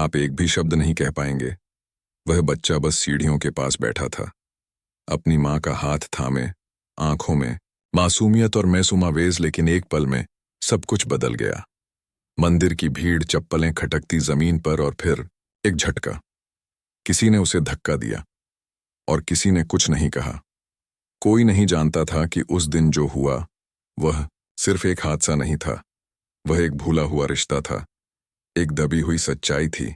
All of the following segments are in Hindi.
आप एक भी शब्द नहीं कह पाएंगे। वह बच्चा बस सीढ़ियों के पास बैठा था, अपनी माँ का हाथ थामे, आंखों में मासूमियत और मासूमावेज। लेकिन एक पल में सब कुछ बदल गया। मंदिर की भीड़, चप्पलें खटकती जमीन पर, और फिर एक झटका। किसी ने उसे धक्का दिया और किसी ने कुछ नहीं कहा। कोई नहीं जानता था कि उस दिन जो हुआ वह सिर्फ एक हादसा नहीं था, वह एक भूला हुआ रिश्ता था, एक दबी हुई सच्चाई थी,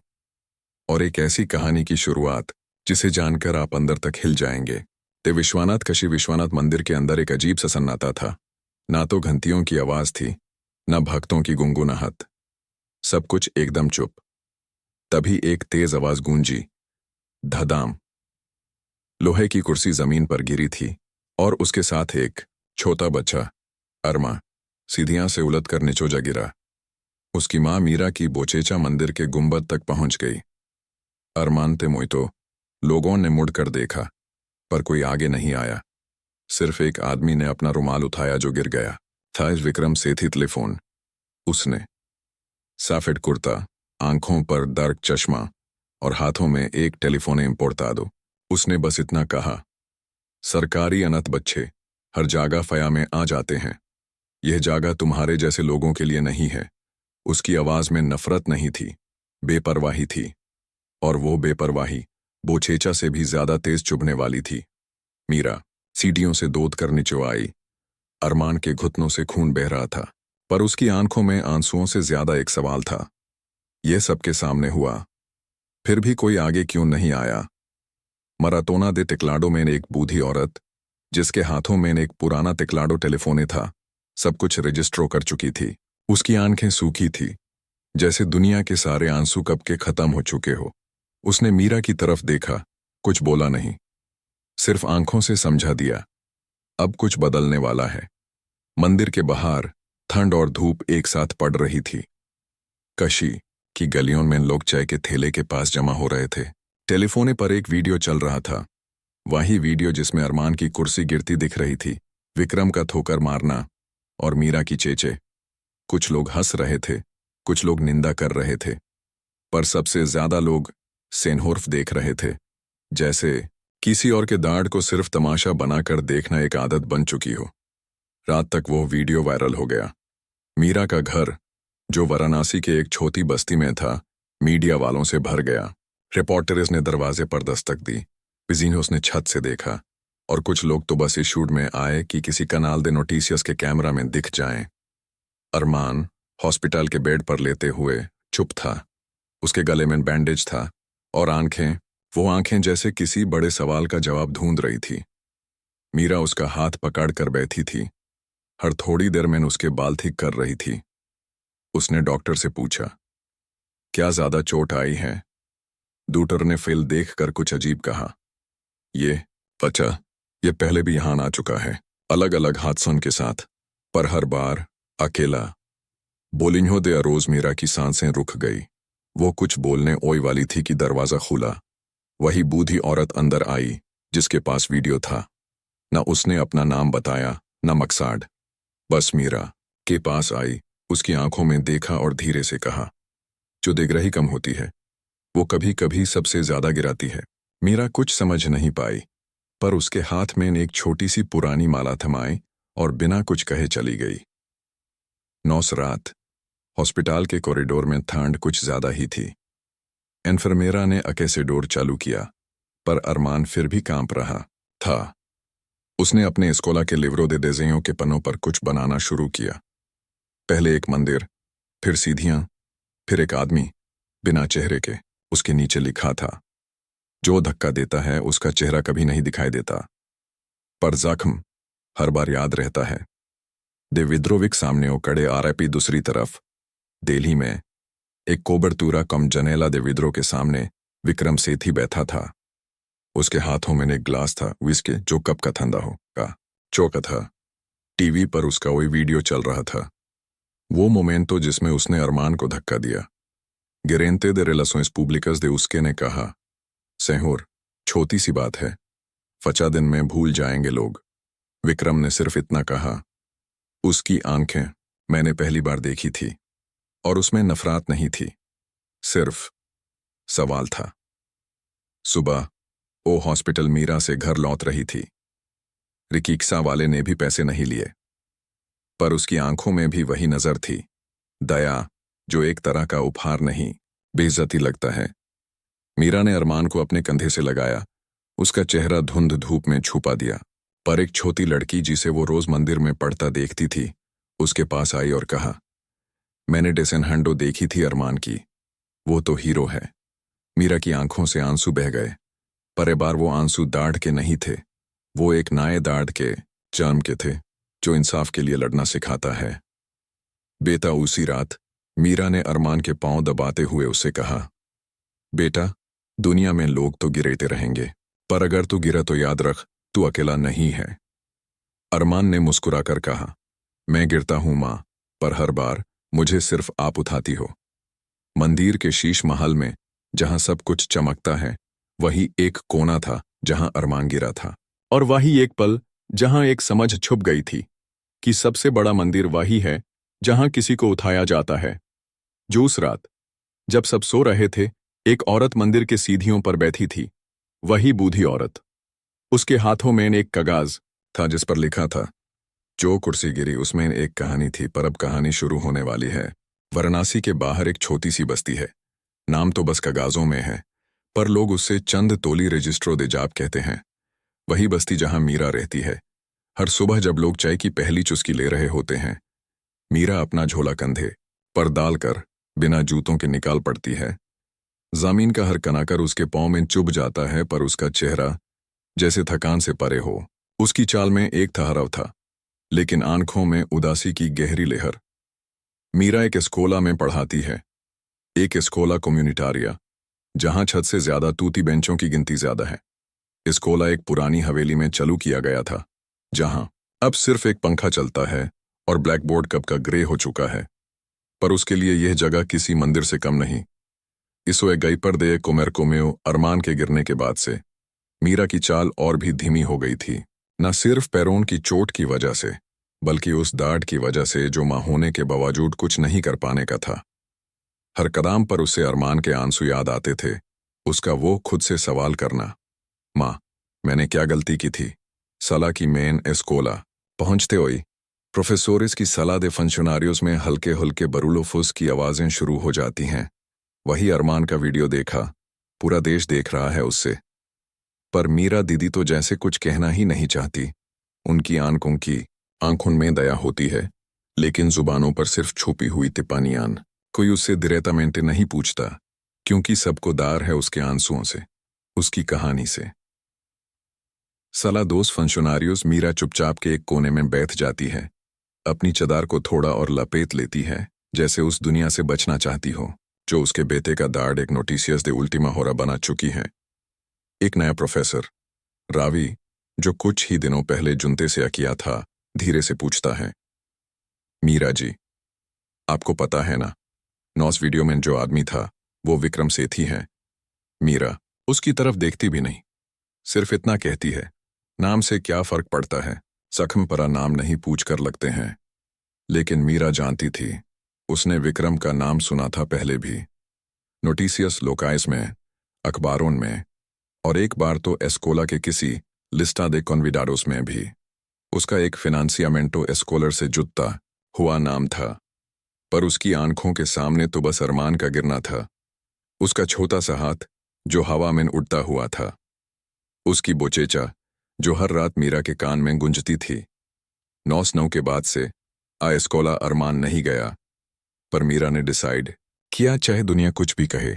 और एक ऐसी कहानी की शुरुआत जिसे जानकर आप अंदर तक हिल जाएंगे। ते विश्वनाथ काशी विश्वनाथ मंदिर के अंदर एक अजीब सा सन्नाटा था। ना तो घंटियों की आवाज थी, न भक्तों की गुनगुनाहट। सब कुछ एकदम चुप। तभी एक तेज आवाज गूंजी, धदाम। लोहे की कुर्सी जमीन पर गिरी थी, और उसके साथ एक छोटा बच्चा, अरमा, सीढ़ियां से उलट कर निचोजा गिरा। उसकी माँ मीरा की बोचेचा मंदिर के गुंबद तक पहुंच गई। अरमान ते मोइतो। लोगों ने मुड़कर देखा, पर कोई आगे नहीं आया। सिर्फ एक आदमी ने अपना रुमाल उठाया जो गिर गया था। विक्रम सेठी टेलीफोन। उसने साफेद कुर्ता, आंखों पर डार्क चश्मा और हाथों में एक टेलीफोन इम्पोर्टादो। उसने बस इतना कहा, सरकारी अनाथ बच्चे हर जगह फया में आ जाते हैं। यह जगह तुम्हारे जैसे लोगों के लिए नहीं है। उसकी आवाज में नफरत नहीं थी, बेपरवाही थी, और वो बेपरवाही बोचेचा से भी ज्यादा तेज चुभने वाली थी। मीरा सीढ़ियों से दौड़ कर नीचे आई। अरमान के घुटनों से खून बह रहा था, पर उसकी आंखों में आंसुओं से ज्यादा एक सवाल था। यह सबके सामने हुआ, फिर भी कोई आगे क्यों नहीं आया? मरातोना दे टेक्लाडो में एक बूढ़ी औरत, जिसके हाथों में एक पुराना टेक्लाडो टेलीफोने था, सब कुछ रजिस्टर कर चुकी थी। उसकी आंखें सूखी थी, जैसे दुनिया के सारे आंसू कब के खत्म हो चुके हो। उसने मीरा की तरफ देखा, कुछ बोला नहीं, सिर्फ आंखों से समझा दिया, अब कुछ बदलने वाला है। मंदिर के बाहर ठंड और धूप एक साथ पड़ रही थी। काशी की गलियों में लोग चाय के थैले के पास जमा हो रहे थे। टेलीफोने पर एक वीडियो चल रहा था, वही वीडियो जिसमें अरमान की कुर्सी गिरती दिख रही थी, विक्रम का ठोकर मारना और मीरा की चेचे। कुछ लोग हंस रहे थे, कुछ लोग निंदा कर रहे थे, पर सबसे ज्यादा लोग सेनहोर्फ देख रहे थे, जैसे किसी और के दाढ़ को सिर्फ तमाशा बनाकर देखना एक आदत बन चुकी हो। रात तक वो वीडियो वायरल हो गया। मीरा का घर, जो वाराणसी के एक छोटी बस्ती में था, मीडिया वालों से भर गया। रिपोर्टर्स ने दरवाजे पर दस्तक दी, विजिनोस ने छत से देखा, और कुछ लोग तो बस इस शूट में आए कि किसी कनाल दे नोटिसियस के कैमरा में दिख जाएं। अरमान हॉस्पिटल के बेड पर लेते हुए चुप था। उसके गले में बैंडेज था, और आंखें, वो आंखें जैसे किसी बड़े सवाल का जवाब ढूंढ रही थी। मीरा उसका हाथ पकड़ कर बैठी थी, हर थोड़ी देर में उसके बाल ठीक कर रही थी। उसने डॉक्टर से पूछा, क्या ज्यादा चोट आई है? डॉक्टर ने फिल देखकर कुछ अजीब कहा, ये बच्चा, ये पहले भी यहां आ चुका है, अलग अलग हादसों के साथ, पर हर बार अकेला। बोलिन्हो दे अरोज। मीरा की सांसें रुक गई। वो कुछ बोलने ओई वाली थी कि दरवाजा खुला। वही बूढ़ी औरत अंदर आई, जिसके पास वीडियो था। न उसने अपना नाम बताया, न मकसद। बस मीरा के पास आई, उसकी आंखों में देखा और धीरे से कहा, जो दिग्रही कम होती है, वो कभी कभी सबसे ज्यादा गिराती है। मीरा कुछ समझ नहीं पाई, पर उसके हाथ में एक छोटी सी पुरानी माला थमाई और बिना कुछ कहे चली गई। नौस रात हॉस्पिटल के कॉरिडोर में ठंड कुछ ज्यादा ही थी। एनफर्मेरा ने अकेसेडोर चालू किया, पर अरमान फिर भी कांप रहा था। उसने अपने स्कोला के लिवरो दे देजेयों के पन्नों पर कुछ बनाना शुरू किया। पहले एक मंदिर, फिर सीढ़ियां, फिर एक आदमी बिना चेहरे के। उसके नीचे लिखा था, जो धक्का देता है उसका चेहरा कभी नहीं दिखाई देता, पर जख्म हर बार याद रहता है। दे विद्रोविक सामने कड़े आरआईपी। दूसरी तरफ दिल्ली में एक कोबरतूरा कम जनेला दे विद्रो के सामने विक्रम सेठी बैठा था। उसके हाथों में एक ग्लास था विस्की, जो कब का ठंडा हो का चौका था। टीवी पर उसका वही वीडियो चल रहा था, वो मोमेंटो जिसमें उसने अरमान को धक्का दिया। गिरेंते दे रिलेशंस पुब्लिकस दे उसके ने कहा, सेहोर, छोटी सी बात है, फचा दिन में भूल जाएंगे लोग। विक्रम ने सिर्फ इतना कहा। उसकी आंखें मैंने पहली बार देखी थी, और उसमें नफरत नहीं थी, सिर्फ सवाल था। सुबह वो हॉस्पिटल मीरा से घर लौट रही थी। रिकिक्सा वाले ने भी पैसे नहीं लिए, पर उसकी आंखों में भी वही नजर थी, दया, जो एक तरह का उपहार नहीं, बेइज्जती लगता है। मीरा ने अरमान को अपने कंधे से लगाया, उसका चेहरा धुंध धूप में छुपा दिया। पर एक छोटी लड़की जिसे वो रोज मंदिर में पढ़ता देखती थी, उसके पास आई और कहा, मैंने डेसेनहंडो देखी थी अरमान की, वो तो हीरो है। मीरा की आंखों से आंसू बह गए, पर ए बार वो आंसू दाढ़ के नहीं थे, वो एक नए दाढ़ के, जन्म के थे, जो इंसाफ के लिए लड़ना सिखाता है। बेटा, उसी रात मीरा ने अरमान के पांव दबाते हुए उससे कहा, बेटा, दुनिया में लोग तो गिरते रहेंगे, पर अगर तू गिरा तो याद रख, तू अकेला नहीं है। अरमान ने मुस्कुराकर कहा, मैं गिरता हूं मां, पर हर बार मुझे सिर्फ आप उठाती हो। मंदिर के शीश महल में जहां सब कुछ चमकता है, वही एक कोना था जहां अरमान गिरा था। और वही एक पल जहां एक समझ छुप गई थी कि सबसे बड़ा मंदिर वही है जहां किसी को उठाया जाता है। जो उस रात, जब सब सो रहे थे, एक औरत मंदिर के सीढ़ियों पर बैठी थी, वही बूढ़ी औरत। उसके हाथों में एक कागज था जिस पर लिखा था, जो कुर्सी गिरी उसमें एक कहानी थी, पर अब कहानी शुरू होने वाली है। वाराणसी के बाहर एक छोटी सी बस्ती है, नाम तो बस कागजों में है, पर लोग उससे चंद तोली रजिस्ट्रो दे जाप कहते हैं। वही बस्ती जहां मीरा रहती है। हर सुबह जब लोग चाय की पहली चुस्की ले रहे होते हैं, मीरा अपना झोला कंधे पर डालकर बिना जूतों के निकाल पड़ती है। जमीन का हर कनाकर उसके पांव में चुभ जाता है, पर उसका चेहरा जैसे थकान से परे हो। उसकी चाल में एक ठहराव था, लेकिन आंखों में उदासी की गहरी लहर। मीरा एक स्कूला में पढ़ाती है, एक स्कूला कम्युनिटारिया, जहां छत से ज्यादा तूती बेंचों की गिनती ज्यादा है। स्कूला एक पुरानी हवेली में चालू किया गया था, जहां अब सिर्फ एक पंखा चलता है और ब्लैक बोर्ड कब का ग्रे हो चुका है, पर उसके लिए यह जगह किसी मंदिर से कम नहीं। इसो गई पर दे कुमेर कुमेओ अरमान के गिरने के बाद से मीरा की चाल और भी धीमी हो गई थी, न सिर्फ पैरों की चोट की वजह से, बल्कि उस दाढ़ की वजह से जो मां होने के बावजूद कुछ नहीं कर पाने का था। हर कदम पर उसे अरमान के आंसू याद आते थे, उसका वो खुद से सवाल करना, मां, मैंने क्या गलती की थी? सला की मेन एस्कोला पहुंचते हुई प्रोफेसोरिस की सला दे फंक्शनारियोस में हल्के हल्के बरुलोफुस की आवाजें शुरू हो जाती हैं। वही अरमान का वीडियो देखा, पूरा देश देख रहा है उससे, पर मीरा दीदी तो जैसे कुछ कहना ही नहीं चाहती। उनकी आंखों में दया होती है, लेकिन जुबानों पर सिर्फ छुपी हुई तिपानियान। कोई उससे डायरेक्टamente नहीं पूछता, क्योंकि सबको दार है उसके आंसुओं से, उसकी कहानी से। सला दोस्त फंक्शनारियोस मीरा चुपचाप के एक कोने में बैठ जाती है, अपनी चदार को थोड़ा और लपेट लेती है, जैसे उस दुनिया से बचना चाहती हो, जो उसके बेटे का दाढ़ एक नोटिसियस दे उल्टीमा होरा बना चुकी है। एक नया प्रोफेसर, रावी, जो कुछ ही दिनों पहले जुनते से अकिया था, धीरे से पूछता है, मीरा जी, आपको पता है ना, नॉस वीडियो में जो आदमी था वो विक्रम सेठी है। मीरा उसकी तरफ देखती भी नहीं, सिर्फ इतना कहती है, नाम से क्या फर्क पड़ता है, जख्म परा नाम नहीं पूछ कर लगते हैं। लेकिन मीरा जानती थी, उसने विक्रम का नाम सुना था पहले भी, नोटिसियस लोकाइस में, अखबारों में, और एक बार तो एस्कोला के किसी लिस्टा दे कॉन्विडाडोस में भी। उसका एक फिनांसियामेंटो एस्कोलर से जुड़ता हुआ नाम था, पर उसकी आंखों के सामने तो बस अरमान का गिरना था, उसका छोटा सा हाथ जो हवा में उड़ता हुआ था, उसकी बोचेचा जो हर रात मीरा के कान में गुंजती थी। 9 के बाद से एस्कोला अरमान नहीं गया, पर मीरा ने डिसाइड किया, चाहे दुनिया कुछ भी कहे,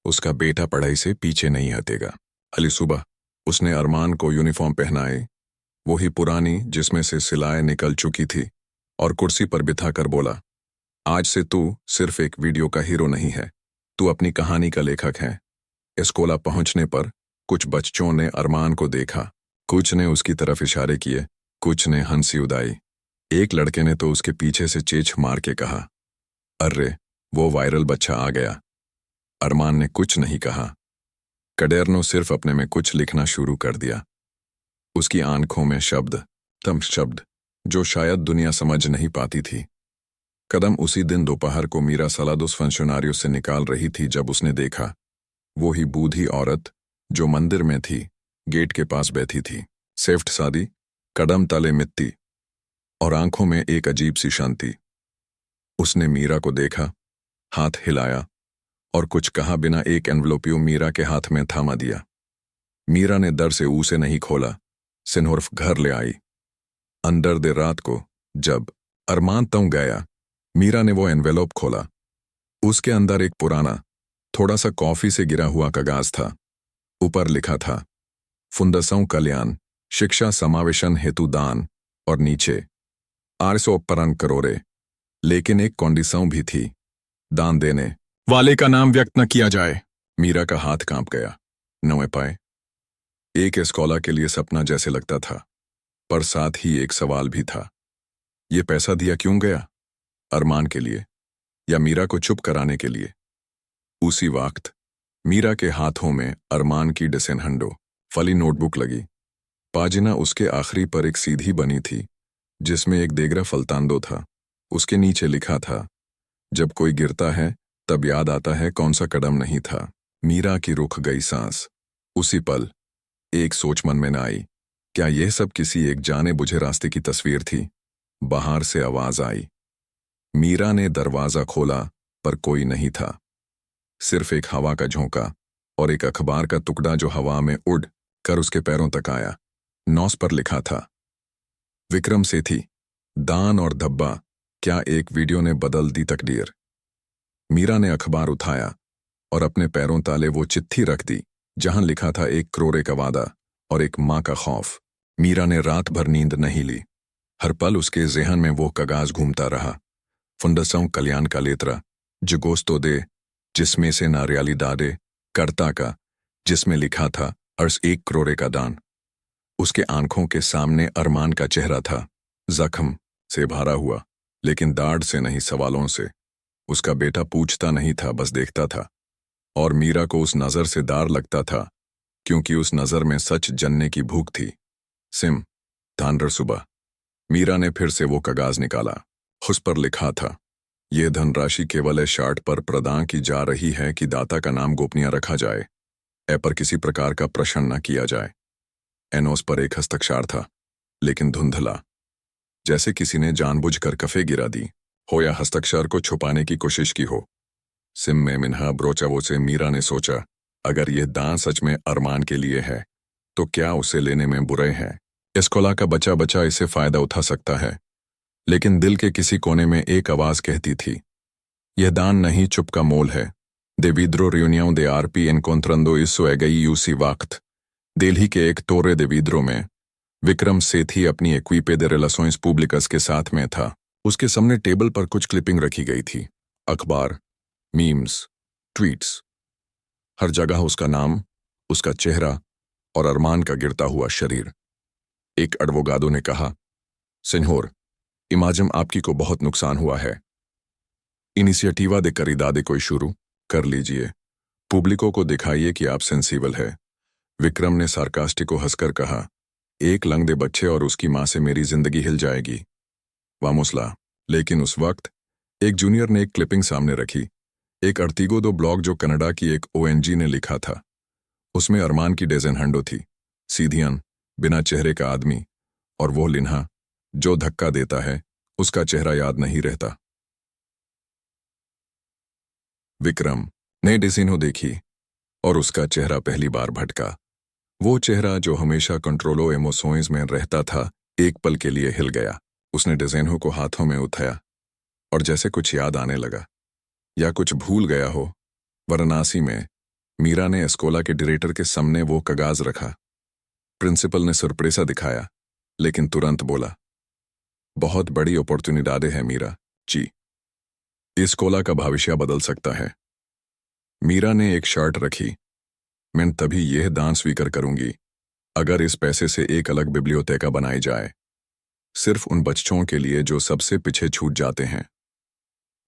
उसका बेटा पढ़ाई से पीछे नहीं हटेगा। अली सुबह उसने अरमान को यूनिफॉर्म पहनाए, वही पुरानी जिसमें से सिलाई निकल चुकी थी, और कुर्सी पर बिठाकर बोला, आज से तू सिर्फ एक वीडियो का हीरो नहीं है, तू अपनी कहानी का लेखक है। एस्कोला पहुंचने पर कुछ बच्चों ने अरमान को देखा, कुछ ने उसकी तरफ इशारे किए, कुछ ने हंसी उड़ाई। एक लड़के ने तो उसके पीछे से चेंच मार के कहा, अर्रे, वो वायरल बच्चा आ गया। अरमान ने कुछ नहीं कहा, कडेरनो सिर्फ अपने में कुछ लिखना शुरू कर दिया। उसकी आंखों में शब्द, तम शब्द, जो शायद दुनिया समझ नहीं पाती थी। कदम उसी दिन दोपहर को मीरा सलादोस फंक्शनारियों से निकाल रही थी जब उसने देखा वो ही बूढ़ी औरत जो मंदिर में थी, गेट के पास बैठी थी, सेफ्ट सादी, कदम तले मिट्टी और आंखों में एक अजीब सी शांति। उसने मीरा को देखा, हाथ हिलाया और कुछ कहा बिना एक एनवलोपियो मीरा के हाथ में थामा दिया। मीरा ने डर से उसे नहीं खोला, सिन्होर्फ घर ले आई। अंदर देर रात को जब अरमान तंग गया, मीरा ने वो एनवेलोप खोला। उसके अंदर एक पुराना, थोड़ा सा कॉफी से गिरा हुआ कागज था। ऊपर लिखा था, फुंदसों कल्याण शिक्षा समावेशन हेतु दान, और नीचे 850 करोड़े। लेकिन एक कंडीशन भी थी, दान देने वाले का नाम व्यक्त न किया जाए। मीरा का हाथ कांप गया। नौवे पाए एक एस्कोला के लिए सपना जैसे लगता था, पर साथ ही एक सवाल भी था। ये पैसा दिया क्यों गया? अरमान के लिए या मीरा को चुप कराने के लिए? उसी वक्त मीरा के हाथों में अरमान की डेसेनहंडो फली नोटबुक लगी। पाजिना उसके आखिरी पर एक सीधी बनी थी जिसमें एक देगरा फलतांदो था। उसके नीचे लिखा था, जब कोई गिरता है तब याद आता है कौन सा कदम नहीं था। मीरा की रुक गई सांस। उसी पल एक सोच मन में न आई, क्या यह सब किसी एक जाने बुझे रास्ते की तस्वीर थी? बाहर से आवाज आई। मीरा ने दरवाजा खोला पर कोई नहीं था, सिर्फ एक हवा का झोंका और एक अखबार का टुकड़ा जो हवा में उड़ कर उसके पैरों तक आया। नौस पर लिखा था, विक्रम सेठी, दान और धब्बा, क्या एक वीडियो ने बदल दी तकदीर। मीरा ने अखबार उठाया और अपने पैरों ताले वो चिट्ठी रख दी जहां लिखा था 1 करोड़ का वादा और एक मां का खौफ। मीरा ने रात भर नींद नहीं ली। हर पल उसके ज़हन में वो कागज घूमता रहा। फुंदसों कल्याण का लेतरा, जुगोस्तो दे, जिसमें से नारियाली दादे, कर्ता का, जिसमें लिखा था अर्स 1 करोड़ का दान। उसके आंखों के सामने अरमान का चेहरा था, जख्म से भरा हुआ, लेकिन दाढ़ से नहीं, सवालों से। उसका बेटा पूछता नहीं था, बस देखता था। और मीरा को उस नज़र से दार लगता था, क्योंकि उस नज़र में सच जानने की भूख थी। सिम धानर सुबह। मीरा ने फिर से वो कागज निकाला। उस पर लिखा था, यह धनराशि केवल ए शार्ट पर प्रदान की जा रही है कि दाता का नाम गोपनीय रखा जाए, ए पर किसी प्रकार का प्रश्न न किया जाए। एनोस पर एक हस्ताक्षर था, लेकिन धुंधला, जैसे किसी ने जानबूझकर कफे गिरा दी हो या हस्ताक्षर को छुपाने की कोशिश की हो। सिम में मिन्हा ब्रोचावो से मीरा ने सोचा, अगर यह दान सच में अरमान के लिए है तो क्या उसे लेने में बुरे हैं? एस्कोला का बच्चा बच्चा इससे फायदा उठा सकता है। लेकिन दिल के किसी कोने में एक आवाज कहती थी, यह दान नहीं, चुप का मोल है। दे विद्रो रियूनियन दे आरपी एनकोंट्रंदो इसो एगई यूसी वक्त। दिल्ली के एक तोरे दे विद्रो में विक्रम सेठी अपनी एक्वीपे दे रिलेशंस पुब्लिकस के साथ में था। उसके सामने टेबल पर कुछ क्लिपिंग रखी गई थी, अखबार, मीम्स, ट्वीट्स। हर जगह उसका नाम, उसका चेहरा और अरमान का गिरता हुआ शरीर। एक एडवोगादो ने कहा, सिन्होर, इमाजम आपकी को बहुत नुकसान हुआ है। इनिशिएटिवा दे करीदादे कोई शुरू कर लीजिए। पुब्लिको को दिखाइए कि आप सेंसिबल है। विक्रम ने सार्कास्टिक को हंसकर कहा, एक लंगड़े बच्चे और उसकी मां से मेरी जिंदगी हिल जाएगी। वामुसला। लेकिन उस वक्त एक जूनियर ने एक क्लिपिंग सामने रखी, एक अर्तिगो दो ब्लॉग जो कनाडा की एक ओएनजी ने लिखा था। उसमें अरमान की डेजेनहंडो थी, सीधियन, बिना चेहरे का आदमी, और वो लिन्हा जो धक्का देता है, उसका चेहरा याद नहीं रहता। विक्रम ने डेसिनो देखी और उसका चेहरा पहली बार भटका। वो चेहरा जो हमेशा कंट्रोलो एमोसोइज में रहता था, एक पल के लिए हिल गया। उसने डेजेनो को हाथों में उठाया और जैसे कुछ याद आने लगा या कुछ भूल गया हो। वाराणसी में मीरा ने एस्कोला के डायरेक्टर के सामने वो कागज रखा। प्रिंसिपल ने सरप्रेसा दिखाया, लेकिन तुरंत बोला, बहुत बड़ी अपॉर्चुनिटी है मीरा जी, एस्कोला का भविष्य बदल सकता है। मीरा ने एक शर्ट रखी, मैं तभी यह दान स्वीकार करूंगी अगर इस पैसे से एक अलग बिब्लियोथेका बनाई जाए, सिर्फ उन बच्चों के लिए जो सबसे पीछे छूट जाते हैं।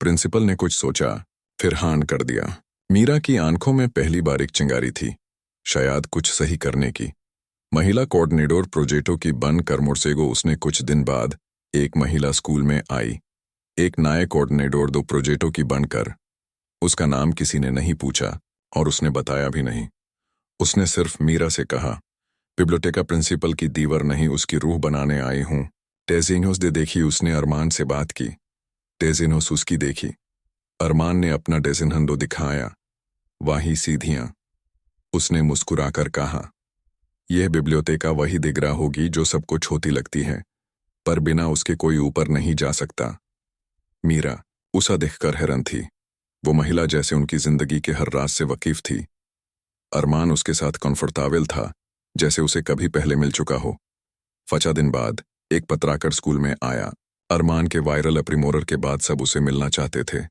प्रिंसिपल ने कुछ सोचा, फिर हाँ कर दिया। मीरा की आंखों में पहली बार एक चिंगारी थी, शायद कुछ सही करने की। महिला कोऑर्डिनेटर प्रोजेक्टों की बन कर मुर्सेगो उसने कुछ दिन बाद एक महिला स्कूल में आई। एक नए कोऑर्डिनेटर दो प्रोजेक्टों की बनकर। उसका नाम किसी ने नहीं पूछा और उसने बताया भी नहीं। उसने सिर्फ मीरा से कहा, बिब्लियोटेका प्रिंसिपल की दीवार नहीं, उसकी रूह बनाने आई हूं। टेजिनोस दे देखी, उसने अरमान से बात की। टेजिनोस उसकी देखी। अरमान ने अपना डेजिनहंडो दिखाया। वही सीधियां। उसने मुस्कुराकर कहा, यह बिब्लियोटेका वही दिगरा होगी जो सबको छोटी लगती है, पर बिना उसके कोई ऊपर नहीं जा सकता। मीरा उसा देखकर हैरान थी। वो महिला जैसे उनकी जिंदगी के हर राज से वकीफ थी। अरमान उसके साथ कंफर्टेबल था, जैसे उसे कभी पहले मिल चुका हो। 5 दिन बाद एक पत्राकर स्कूल में आया। अरमान के वायरल अप्रीमोरर के बाद सब उसे मिलना चाहते थे।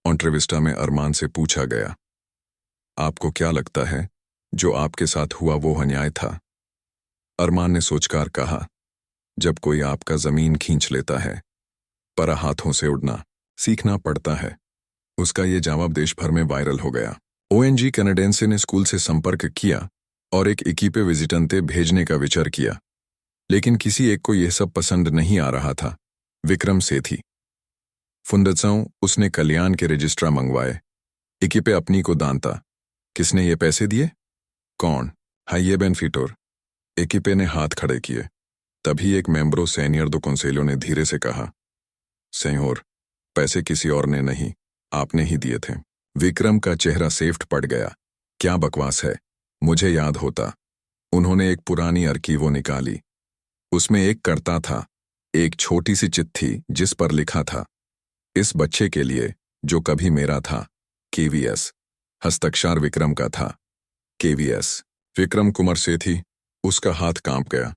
ऑन्ट्रेविस्टा में अरमान से पूछा गया, आपको क्या लगता है जो आपके साथ हुआ वो अन्याय था? अरमान ने सोचकर कहा, जब कोई आपका जमीन खींच लेता है, पर हाथों से उड़ना सीखना पड़ता है। उसका ये जवाब देश भर में वायरल हो गया। ओएनजी कैनेडेंसे ने स्कूल से संपर्क किया और एक इकीपे विजिटेंटे भेजने का विचार किया, लेकिन किसी एक को यह सब पसंद नहीं आ रहा था। विक्रम सेठी फुंदत्सों उसने कल्याण के रजिस्ट्रा मंगवाए। इकीपे अपनी को दानता। किसने ये पैसे दिए? कौन? हाइये बेनफिटोर। इकीपे ने हाथ खड़े किए। तभी एक मेंबरो सीनियर दो कंसेलो ने धीरे से कहा, सेंयोर, पैसे किसी और ने नहीं, आपने ही दिए थे। विक्रम का चेहरा सेफ्ट पड़ गया। क्या बकवास है, मुझे याद होता। उन्होंने एक पुरानी अर्कीवो निकाली। उसमें एक करता था, एक छोटी सी चिट्ठी जिस पर लिखा था, इस बच्चे के लिए जो कभी मेरा था, केवीएस। हस्ताक्षर विक्रम का था, केवीएस। विक्रम कुमार सेठी। उसका हाथ कांप गया।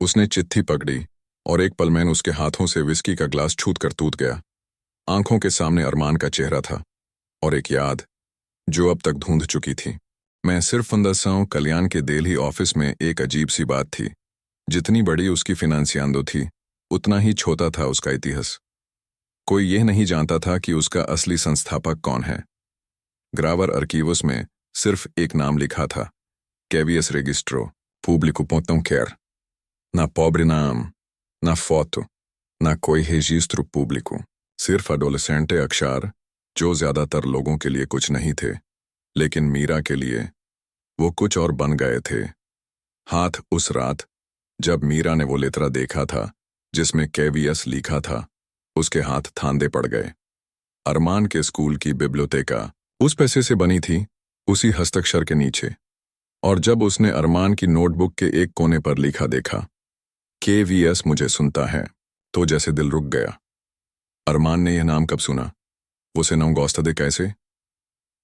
उसने चिट्ठी पकड़ी और एक पल में उसके हाथों से विस्की का ग्लास छूट कर टूट गया। आंखों के सामने अरमान का चेहरा था और एक याद जो अब तक धुंध चुकी थी। मैं सिर्फ फंदसाऊं कल्याण के दिल्ली ऑफिस में एक अजीब सी बात थी। जितनी बड़ी उसकी फिनांसियांदो थी, उतना ही छोटा था उसका इतिहास। कोई यह नहीं जानता था कि उसका असली संस्थापक कौन है। ग्रावर अर्कीवस में सिर्फ एक नाम लिखा था, केवीएस रेगिस्ट्रो पब्लिको पोंतों केर। ना pobre नाम, ना फोटो, ना कोई registro público। सिर्फ अडोलेसेंटे अक्षर जो ज्यादातर लोगों के लिए कुछ नहीं थे, लेकिन मीरा के लिए वो कुछ और बन गए थे। हाथ उस रात जब मीरा ने वो लेतरा देखा था जिसमें केवीएस लिखा था, उसके हाथ थांदे पड़ गए। अरमान के स्कूल की बिब्लियोटेका उस पैसे से बनी थी, उसी हस्ताक्षर के नीचे। और जब उसने अरमान की नोटबुक के एक कोने पर लिखा देखा, केवीएस मुझे सुनता है, तो जैसे दिल रुक गया। अरमान ने यह नाम कब सुना? वो से नाम गोस्ता दे कैसे?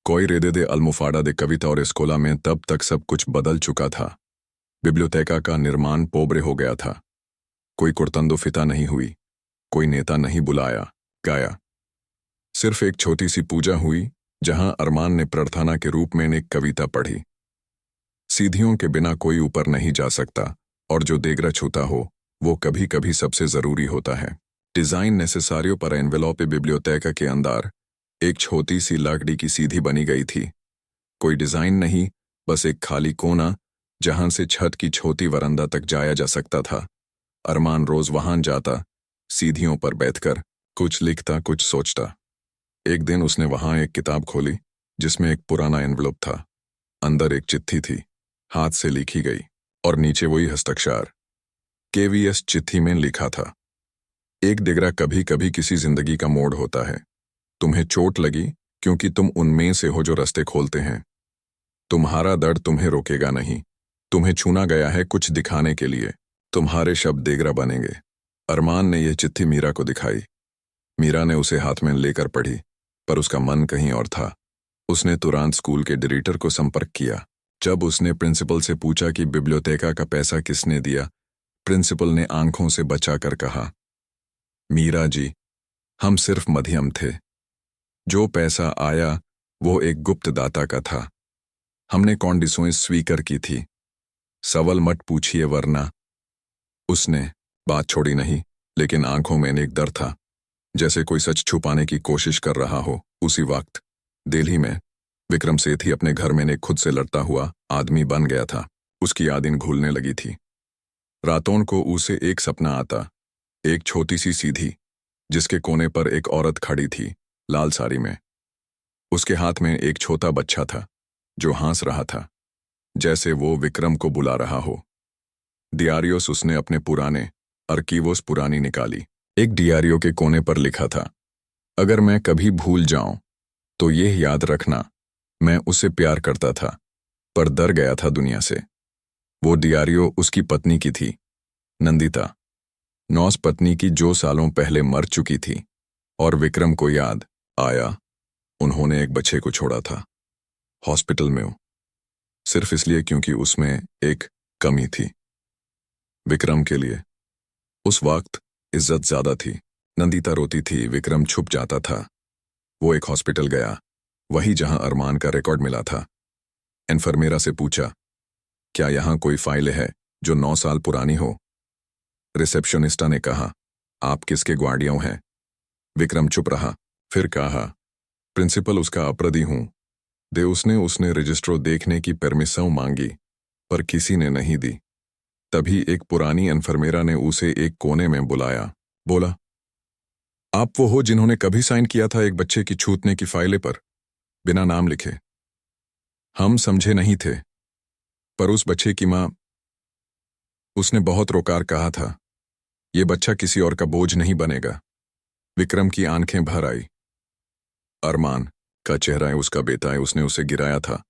कोई रेदे दे अल्मुफाडा दे कविता और स्कोला में तब तक सब कुछ बदल चुका था। बिब्लियोटेका का निर्माण पोब्रे हो गया था। कोई कुर्तंदो फिता नहीं हुई, कोई नेता नहीं बुलाया गाया। सिर्फ एक छोटी सी पूजा हुई जहां अरमान ने प्रार्थना के रूप में एक कविता पढ़ी। सीधियों के बिना कोई ऊपर नहीं जा सकता, और जो देगरा छूता हो वो कभी कभी सबसे जरूरी होता है। डिजाइन नेसेसारियो पर एनवेलोपे बिब्लियोटेका के अंदर एक छोटी सी लकड़ी की सीधी बनी गई थी। कोई डिजाइन नहीं, बस एक खाली कोना जहां से छत की छोटी वरांदा तक जाया जा सकता था। अरमान रोज वहां जाता, सीधियों पर बैठकर कुछ लिखता, कुछ सोचता। एक दिन उसने वहां एक किताब खोली जिसमें एक पुराना एनवेलोप था। अंदर एक चिट्ठी थी, हाथ से लिखी गई, और नीचे वही हस्ताक्षर। केवीएस चिट्ठी में लिखा था, एक डिगरा कभी कभी किसी जिंदगी का मोड़ होता है। तुम्हें चोट लगी क्योंकि तुम उनमें से हो जो रास्ते खोलते हैं। तुम्हारा दर्द तुम्हें रोकेगा नहीं। तुम्हें चुना गया है कुछ दिखाने के लिए। तुम्हारे शब्द देगरा बनेंगे। अरमान ने यह चिट्ठी मीरा को दिखाई। मीरा ने उसे हाथ में लेकर पढ़ी, पर उसका मन कहीं और था। उसने तुरंत स्कूल के डायरेक्टर को संपर्क किया। जब उसने प्रिंसिपल से पूछा कि बिब्लियोटेका का पैसा किसने दिया, प्रिंसिपल ने आंखों से बचाकर कहा, मीरा जी, हम सिर्फ मध्यम थे। जो पैसा आया वो एक गुप्त दाता का था। हमने कॉन्डिशनें स्वीकार की थी। सवाल मत पूछिए वरना। उसने बात छोड़ी नहीं, लेकिन आंखों में एक डर था, जैसे कोई सच छुपाने की कोशिश कर रहा हो। उसी वक्त दिल्ली में विक्रम सेठी अपने घर में एक खुद से लड़ता हुआ आदमी बन गया था। उसकी यादें घुलने लगी थी। रातों को उसे एक सपना आता, एक छोटी सी सीधी जिसके कोने पर एक औरत खड़ी थी, लाल साड़ी में। उसके हाथ में एक छोटा बच्चा था। जो हंस रहा था, जैसे वो विक्रम को बुला रहा हो। डियारियोस उसने अपने पुराने अर्कीवोस पुरानी निकाली। एक डियारियो के कोने पर लिखा था, अगर मैं कभी भूल जाऊं तो ये याद रखना, मैं उसे प्यार करता था पर डर गया था दुनिया से। वो डियारियो उसकी पत्नी की थी, नंदिता, नौस पत्नी की जो सालों पहले मर चुकी थी। और विक्रम को याद आया उन्होंने एक बच्चे को छोड़ा था, हॉस्पिटल में, सिर्फ इसलिए क्योंकि उसमें एक कमी थी। विक्रम के लिए उस वक्त इज्जत ज्यादा थी। नंदिता रोती थी, विक्रम छुप जाता था। वो एक हॉस्पिटल गया, वही जहां अरमान का रिकॉर्ड मिला था। एनफर्मेरा से पूछा, क्या यहां कोई फाइल है जो 9 साल पुरानी हो? रिसेप्शनिस्टा ने कहा, आप किसके ग्वार्डियों हैं? विक्रम चुप रहा, फिर कहा, प्रिंसिपल उसका अपराधी हूं। दे उसने रजिस्ट्रो देखने की परमिशन मांगी पर किसी ने नहीं दी। तभी एक पुरानी एनफर्मेरा ने उसे एक कोने में बुलाया, बोला, आप वो हो जिन्होंने कभी साइन किया था एक बच्चे की छूतने की फाइलें पर, बिना नाम लिखे? हम समझे नहीं थे, पर उस बच्चे की मां, उसने बहुत रोकार कहा था, ये बच्चा किसी और का बोझ नहीं बनेगा। विक्रम की आंखें भर आई। अरमान का चेहरा है, उसका बेटा है, उसने उसे गिराया था।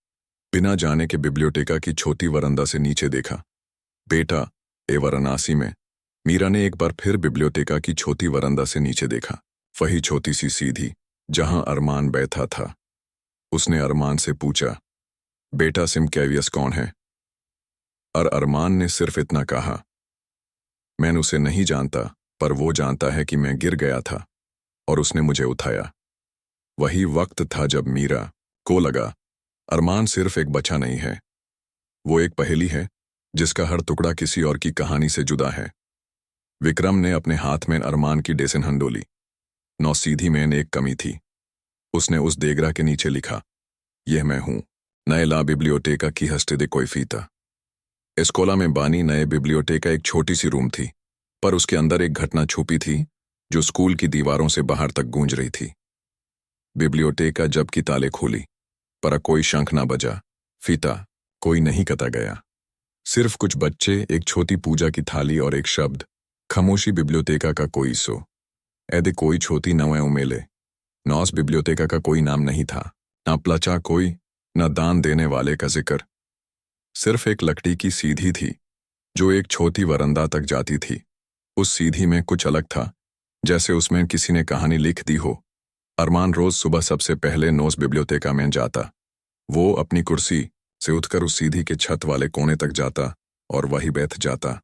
बिना जाने के बिब्लियोटेका की छोटी वरंदा से नीचे देखा। बेटा ए वाराणसी में। मीरा ने एक बार फिर बिब्लियोटेका की छोटी वरंदा से नीचे देखा, वही छोटी सी सीधी जहां अरमान बैठा था। उसने अरमान से पूछा, बेटा सिमकेवियस कौन है? और अरमान ने सिर्फ इतना कहा, मैं उसे नहीं जानता, पर वो जानता है कि मैं गिर गया था और उसने मुझे उठाया। वही वक्त था जब मीरा को लगा, अरमान सिर्फ एक बच्चा नहीं है, वो एक पहेली है जिसका हर टुकड़ा किसी और की कहानी से जुदा है। विक्रम ने अपने हाथ में अरमान की डेसन हंडोली। 9 सीधी में एक कमी थी। उसने उस देगरा के नीचे लिखा, यह मैं हूं, नए ला बिब्लियोटेका की हस्ते दे कोई फीता। एस्कोला में बानी नए बिब्लियोटेका एक छोटी सी रूम थी, पर उसके अंदर एक घटना छुपी थी जो स्कूल की दीवारों से बाहर तक गूंज रही थी। बिब्लियोटेका जब की ताले खोली, पर कोई शंख ना बजा, फीता कोई नहीं कता गया। सिर्फ कुछ बच्चे, एक छोटी पूजा की थाली और एक शब्द, खामोशी बिब्लियोटेका का कोई सो। ऐदे कोई छोटी नवे उमेले। नॉस बिब्लियोटेका का कोई नाम नहीं था, ना प्लचा कोई, ना दान देने वाले का जिक्र। सिर्फ एक लकड़ी की सीधी थी जो एक छोटी वरंदा तक जाती थी। उस सीधी में कुछ अलग था, जैसे उसमें किसी ने कहानी लिख दी हो। अरमान रोज सुबह सबसे पहले नोस बिब्लियोटेका में जाता। वो अपनी कुर्सी से उठकर उस सीधी के छत वाले कोने तक जाता और वहीं बैठ जाता।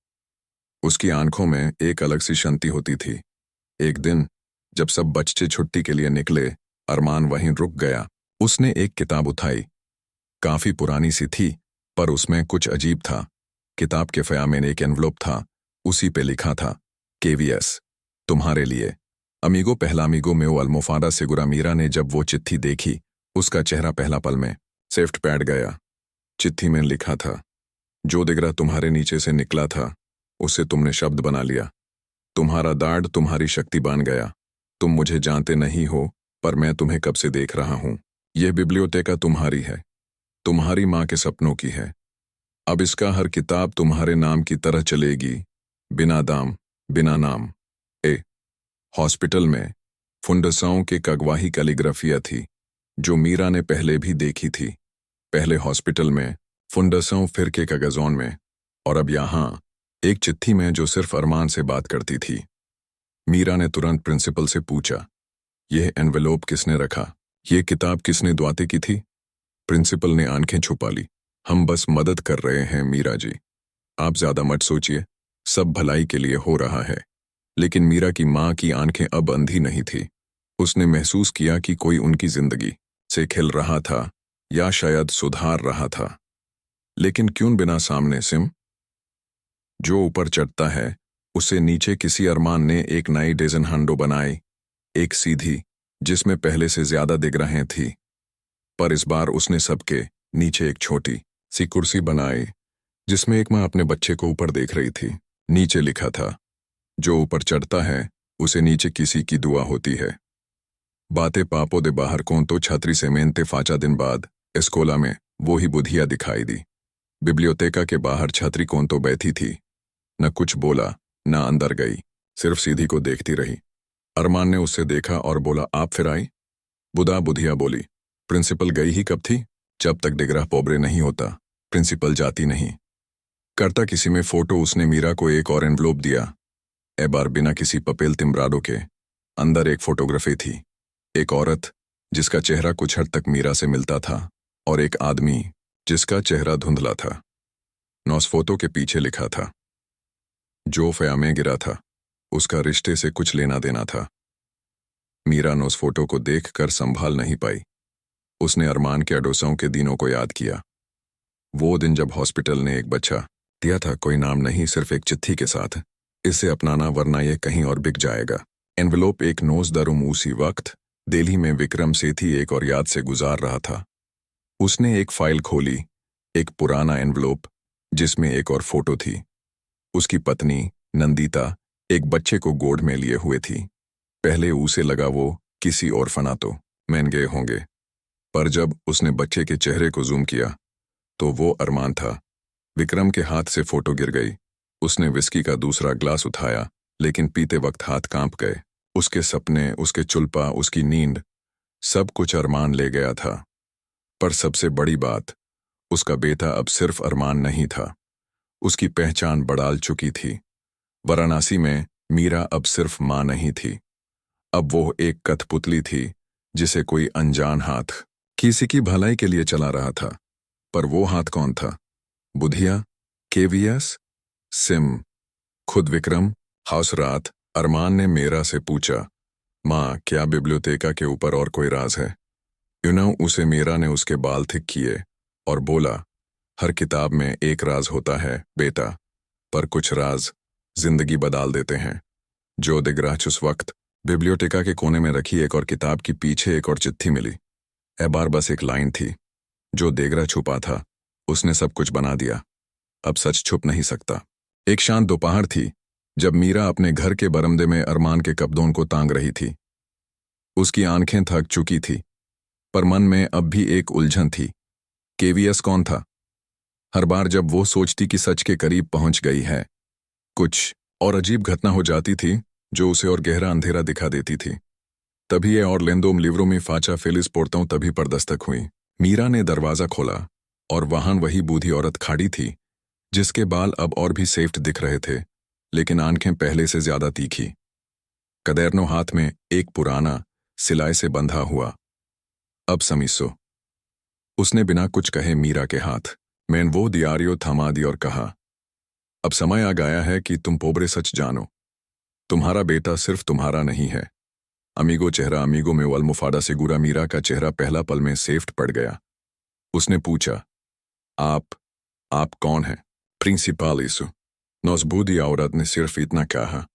उसकी आंखों में एक अलग सी शांति होती थी। एक दिन जब सब बच्चे छुट्टी के लिए निकले, अरमान वहीं रुक गया। उसने एक किताब उठाई, काफी पुरानी सी थी, पर उसमें कुछ अजीब था। किताब के फ़या में एक एनवलप था, उसी पे लिखा था, केवीएस, तुम्हारे लिए, अमीगो पहला अमीगो में अल्मोफादा सेगुरा। मीरा ने जब वो चिट्ठी देखी, उसका चेहरा पहला पल में सेफ्ट पैड गया। चिट्ठी में लिखा था, जो दिगरा तुम्हारे नीचे से निकला था उसे तुमने शब्द बना लिया। तुम्हारा दाढ़ तुम्हारी शक्ति बन गया। तुम मुझे जानते नहीं हो, पर मैं तुम्हें कब से देख रहा हूं। यह बिब्लियोटेका तुम्हारी है, तुम्हारी माँ के सपनों की है। अब इसका हर किताब तुम्हारे नाम की तरह चलेगी, बिना दाम, बिना नाम। हॉस्पिटल में फुंडसाओं के कगवाही कैलीग्राफिया थी, जो मीरा ने पहले भी देखी थी। पहले हॉस्पिटल में, फुंडसाओं फिर के कागजों में, और अब यहां एक चिट्ठी में जो सिर्फ अरमान से बात करती थी। मीरा ने तुरंत प्रिंसिपल से पूछा, यह एनवेलोप किसने रखा? यह किताब किसने द्वाते की थी? प्रिंसिपल ने आंखें छुपा ली। हम बस मदद कर रहे हैं मीरा जी, आप ज्यादा मत सोचिए, सब भलाई के लिए हो रहा है। लेकिन मीरा की मां की आंखें अब अंधी नहीं थी। उसने महसूस किया कि कोई उनकी जिंदगी से खेल रहा था या शायद सुधार रहा था। लेकिन क्यों बिना सामने सिम? जो ऊपर चढ़ता है उसे नीचे किसी अरमान ने एक नई डेजन हंडो बनाई, एक सीधी जिसमें पहले से ज्यादा दिगराहें थी, पर इस बार उसने सबके नीचे एक छोटी सी कुर्सी बनाई जिसमें एक मां अपने बच्चे को ऊपर देख रही थी। नीचे लिखा था, जो ऊपर चढ़ता है उसे नीचे किसी की दुआ होती है। बातें पापो दे बाहर कौन तो छतरी से मेनते फाचा दिन बाद एस्कोला में वो ही बुधिया दिखाई दी। बिब्लियोतेका के बाहर छतरी कौन तो बैठी थी। न कुछ बोला, न अंदर गई, सिर्फ सीधी को देखती रही। अरमान ने उससे देखा और बोला, आप फिर आई? बुधिया बोली, प्रिंसिपल गई ही कब थी? जब तक डिगरा पोबरे नहीं होता प्रिंसिपल जाती नहीं। करता किसी में फोटो उसने मीरा को एक और एनवलोप दिया। ए बार बिना किसी पपेल तिमराडो के। अंदर एक फोटोग्राफी थी, एक औरत जिसका चेहरा कुछ हद तक मीरा से मिलता था और एक आदमी जिसका चेहरा धुंधला था। नॉसफोतो के पीछे लिखा था, जो फया में गिरा था उसका रिश्ते से कुछ लेना देना था। मीरा नॉसफोटो को देखकर संभाल नहीं पाई। उसने अरमान के अडोसाओं के दिनों को याद किया। वो दिन जब हॉस्पिटल ने एक बच्चा दिया था, कोई नाम नहीं, सिर्फ एक चिट्ठी के साथ, इसे अपनाना वरना ये कहीं और बिक जाएगा। एनवेलोप एक नोज दरुम। उसी वक्त दिल्ली में विक्रम सेठी एक और याद से गुजार रहा था। उसने एक फाइल खोली, एक पुराना एनवेलोप जिसमें एक और फोटो थी। उसकी पत्नी नंदिता एक बच्चे को गोद में लिए हुए थी। पहले उसे लगा वो किसी और फनातो मैन गए होंगे, पर जब उसने बच्चे के चेहरे को जूम किया तो वो अरमान था। विक्रम के हाथ से फोटो गिर गई। उसने विस्की का दूसरा ग्लास उठाया, लेकिन पीते वक्त हाथ कांप गए। उसके सपने, उसके चुल्पा, उसकी नींद, सब कुछ अरमान ले गया था। पर सबसे बड़ी बात, उसका बेटा अब सिर्फ अरमान नहीं था, उसकी पहचान बदल चुकी थी। वाराणसी में मीरा अब सिर्फ मां नहीं थी, अब वो एक कठपुतली थी जिसे कोई अनजान हाथ किसी की भलाई के लिए चला रहा था। पर वो हाथ कौन था? बुधिया, केवीएस, सिम, खुद विक्रम? हाउस रात अरमान ने मीरा से पूछा, माँ क्या बिब्लियोतेका के ऊपर और कोई राज है? उसे मीरा ने उसके बाल थिक किए और बोला, हर किताब में एक राज होता है बेटा, पर कुछ राज जिंदगी बदल देते हैं। जो दिग्राच उस वक्त बिब्लियोटेका के कोने में रखी एक और किताब की पीछे एक और चिट्ठी मिली। ए बार बस एक लाइन थी, जो देगरा छुपा था उसने सब कुछ बना दिया। अब सच छुप नहीं सकता। एक शांत दोपहर थी जब मीरा अपने घर के बरामदे में अरमान के कपड़ों को तांग रही थी। उसकी आंखें थक चुकी थी, पर मन में अब भी एक उलझन थी। केवीएस कौन था? हर बार जब वो सोचती कि सच के करीब पहुंच गई है, कुछ और अजीब घटना हो जाती थी जो उसे और गहरा अंधेरा दिखा देती थी। तभी ये और लेंदोम लिवरों में फाचा फेलिस पोर्ताऊं तभी पर दस्तक हुई। मीरा ने दरवाजा खोला और वहां वही बूढ़ी औरत खड़ी थी, जिसके बाल अब और भी सेफ्ट दिख रहे थे, लेकिन आंखें पहले से ज्यादा तीखी। कदेरनो हाथ में एक पुराना सिलाई से बंधा हुआ। अब समीसो, उसने बिना कुछ कहे मीरा के हाथ में वो दियारियो थमा दी और कहा, अब समय आ गया है कि तुम पोबरे सच जानो। तुम्हारा बेटा सिर्फ तुम्हारा नहीं है। अमीगो चेहरा अमीगो में वलमुफाडा सिगुरा। मीरा का चेहरा पहला पल में सेफ्ट पड़ गया। उसने पूछा, आप कौन हैं? प्रिंसिपाल इसु। नौजबूदी औरत ने सिर्फ इतना कहा।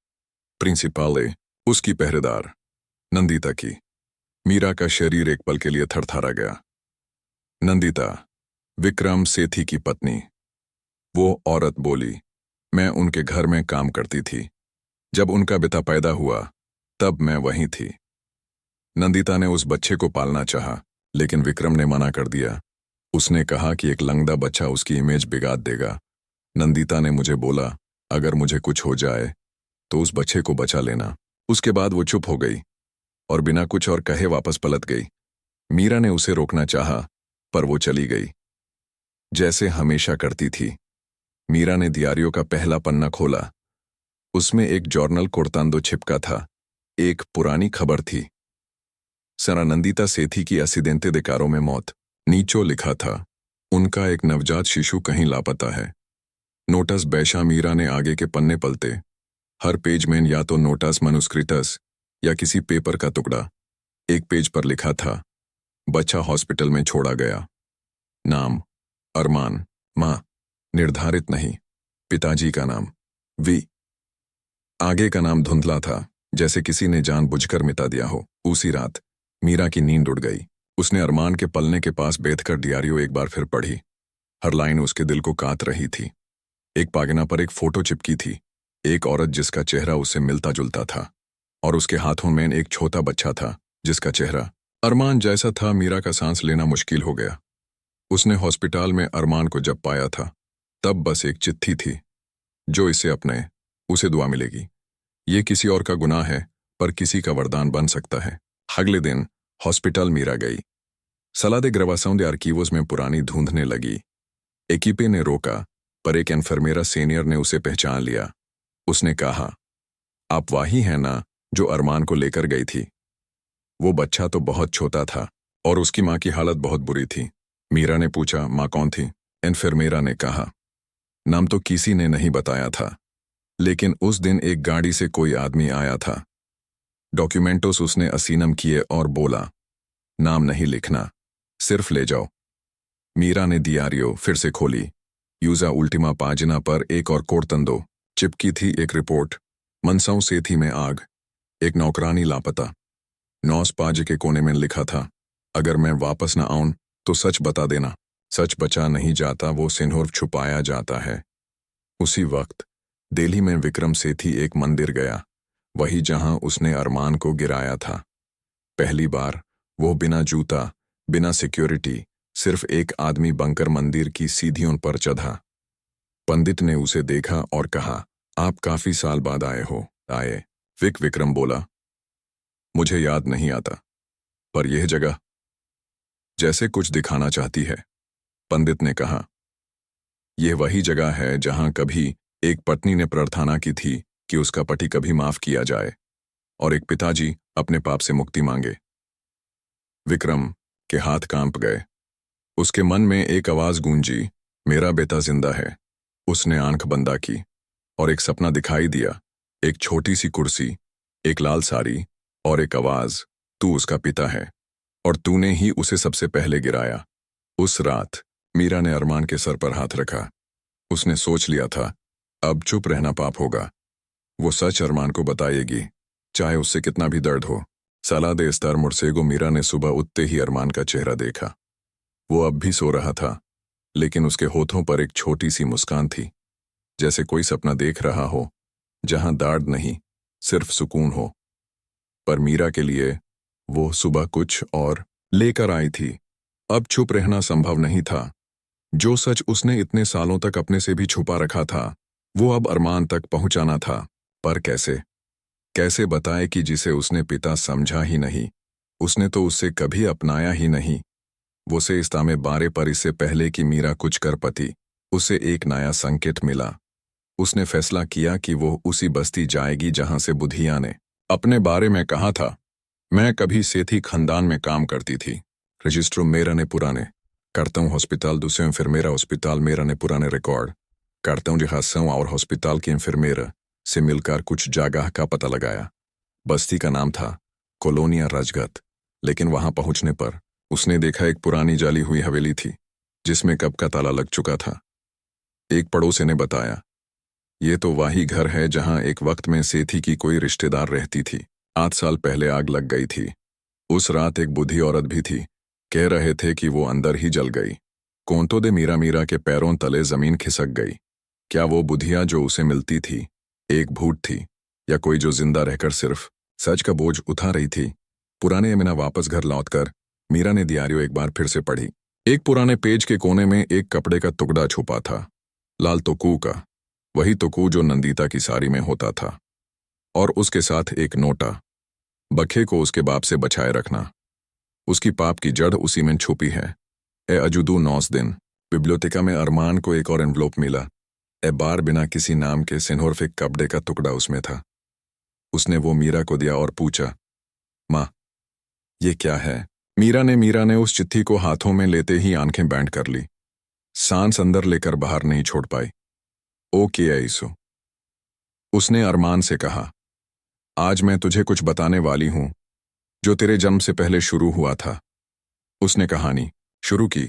प्रिंसिपाले, उसकी पहरेदार नंदिता की। मीरा का शरीर एक पल के लिए थरथरा गया। नंदिता, विक्रम सेठी की पत्नी। वो औरत बोली, मैं उनके घर में काम करती थी। जब उनका बेटा पैदा हुआ तब मैं वहीं थी। नंदिता ने उस बच्चे को पालना चाहा, लेकिन विक्रम ने मना कर दिया। उसने कहा कि एक लंगड़ा बच्चा उसकी इमेज बिगाड़ देगा। नंदिता ने मुझे बोला, अगर मुझे कुछ हो जाए तो उस बच्चे को बचा लेना। उसके बाद वो चुप हो गई और बिना कुछ और कहे वापस पलट गई। मीरा ने उसे रोकना चाहा, पर वो चली गई, जैसे हमेशा करती थी। मीरा ने दियारियों का पहला पन्ना खोला। उसमें एक जर्नल कोर्तांदो छिपका था। एक पुरानी खबर थी, सरा नंदिता सेठी की एक्सीडेंटे दे कारो में मौत। नीचो लिखा था, उनका एक नवजात शिशु कहीं लापता है। नोटस बैशा। मीरा ने आगे के पन्ने पलटे। हर पेज में या तो नोटस मनुस्क्रिटस या किसी पेपर का टुकड़ा। एक पेज पर लिखा था, बच्चा हॉस्पिटल में छोड़ा गया। नाम अरमान। मां निर्धारित नहीं। पिताजी का नाम वी। आगे का नाम धुंधला था, जैसे किसी ने जानबूझकर मिटा दिया हो। उसी रात मीरा की नींद उड़ गई। उसने अरमान के पलने के पास बैठकर डियारियो एक बार फिर पढ़ी। हर लाइन उसके दिल को काट रही थी। एक पागना पर एक फोटो चिपकी थी, एक औरत जिसका चेहरा उससे मिलता जुलता था, और उसके हाथों में एक छोटा बच्चा था जिसका चेहरा अरमान जैसा था। मीरा का सांस लेना मुश्किल हो गया। उसने हॉस्पिटल में अरमान को जब पाया था तब बस एक चिट्ठी थी, जो इसे अपने उसे दुआ मिलेगी। ये किसी और का गुनाह है पर किसी का वरदान बन सकता है। अगले दिन हॉस्पिटल मीरा गई। सला de gravação de arquivos में पुरानी ढूंढने लगी। एकीपे ने रोका पर एक एनफर्मेरा सीनियर ने उसे पहचान लिया। उसने कहा, आप वही हैं ना जो अरमान को लेकर गई थी? वो बच्चा तो बहुत छोटा था और उसकी माँ की हालत बहुत बुरी थी। मीरा ने पूछा, माँ कौन थी? एनफर्मेरा ने कहा, नाम तो किसी ने नहीं बताया था, लेकिन उस दिन एक गाड़ी से कोई आदमी आया था। डॉक्यूमेंटोस उसने असीनम किए और बोला, नाम नहीं लिखना, सिर्फ ले जाओ। मीरा ने दियारियो फिर से खोली। यूजा उल्टीमा पाजिना पर एक और कोड़तंदो चिपकी थी एक रिपोर्ट। मनसाऊ सेथी में आग, एक नौकरानी लापता। 9 पाज के कोने में लिखा था, अगर मैं वापस न आऊं तो सच बता देना। सच बचा नहीं जाता, वो सिंदूर छुपाया जाता है। उसी वक्त दिल्ली में विक्रम सेठी एक मंदिर गया, वही जहां उसने अरमान को गिराया था। पहली बार वो बिना जूता, बिना सिक्योरिटी, सिर्फ एक आदमी बनकर मंदिर की सीढ़ियों पर चढ़ा। पंडित ने उसे देखा और कहा, आप काफी साल बाद आए हो। आए, विक्रम बोला, मुझे याद नहीं आता, पर यह जगह जैसे कुछ दिखाना चाहती है। पंडित ने कहा, यह वही जगह है जहां कभी एक पत्नी ने प्रार्थना की थी कि उसका पति कभी माफ किया जाए और एक पिताजी अपने पाप से मुक्ति मांगे। विक्रम के हाथ कांप गए। उसके मन में एक आवाज गूंजी, मेरा बेटा जिंदा है। उसने आंख बंदा की और एक सपना दिखाई दिया, एक छोटी सी कुर्सी, एक लाल साड़ी और एक आवाज, तू उसका पिता है और तूने ही उसे सबसे पहले गिराया। उस रात मीरा ने अरमान के सर पर हाथ रखा। उसने सोच लिया था, अब चुप रहना पाप होगा। वो सच अरमान को बताएगी, चाहे उससे कितना भी दर्द हो। साला दे स्टार मुर्सेगो मीरा ने सुबह उठते ही अरमान का चेहरा देखा। वो अब भी सो रहा था, लेकिन उसके होठों पर एक छोटी सी मुस्कान थी, जैसे कोई सपना देख रहा हो जहां दर्द नहीं, सिर्फ सुकून हो। पर मीरा के लिए वो सुबह कुछ और लेकर आई थी। अब चुप रहना संभव नहीं था। जो सच उसने इतने सालों तक अपने से भी छुपा रखा था, वो अब अरमान तक पहुंचाना था। पर कैसे? कैसे बताए कि जिसे उसने पिता समझा ही नहीं, उसने तो उससे कभी अपनाया ही नहीं। वो से इस्ता में बारे पर इससे पहले कि मीरा कुछ कर पाती, उसे एक नया संकेत मिला। उसने फैसला किया कि वो उसी बस्ती जाएगी जहां से बुधिया ने अपने बारे में कहा था। मैं कभी सेठी खानदान में काम करती थी। रजिस्ट्रो मेरा ने पुराने करता हूँ, हॉस्पिटल दूसरे इंफर्मेरा हॉस्पिटल मेरा ने पुराने रिकॉर्ड करता हूँ, जिहासों और हॉस्पिटल की इंफर्मेरा से मिलकर कुछ जगह का पता लगाया। बस्ती का नाम था कॉलोनिया राजगत, लेकिन वहां पहुंचने पर उसने देखा एक पुरानी जाली हुई हवेली थी, जिसमें कब का ताला लग चुका था। एक पड़ोसी ने बताया, ये तो वही घर है जहां एक वक्त में सेठी की कोई रिश्तेदार रहती थी। 8 साल पहले आग लग गई थी। उस रात एक बूढ़ी औरत भी थी। कह रहे थे कि वो अंदर ही जल गई। कोंटो दे मीरा के पैरों तले जमीन खिसक गई। क्या वो बुधिया जो उसे मिलती थी एक भूत थी, या कोई जो जिंदा रहकर सिर्फ सच का बोझ उठा रही थी? पुराने यमुना वापस घर लौटकर मीरा ने दियारियो एक बार फिर से पढ़ी। एक पुराने पेज के कोने में एक कपड़े का टुकड़ा छुपा था, लाल तोकू का, वही तोकू जो नंदिता की साड़ी में होता था, और उसके साथ एक नोटा, बखे को उसके बाप से बचाए रखना। उसकी पाप की जड़ उसी में छुपी है। ए अजुदू 9 दिन बिब्लियोतेका में अरमान को एक और एनवलप मिला। ए बार बिना किसी नाम के सिन्होरफिक कपड़े का टुकड़ा उसमें था। उसने वो मीरा को दिया और पूछा, माँ ये क्या है? मीरा ने उस चिट्ठी को हाथों में लेते ही आंखें बैंड कर ली। सांस अंदर लेकर बाहर नहीं छोड़ पाई। ओके ऐसो, उसने अरमान से कहा, आज मैं तुझे कुछ बताने वाली हूं जो तेरे जन्म से पहले शुरू हुआ था। उसने कहानी शुरू की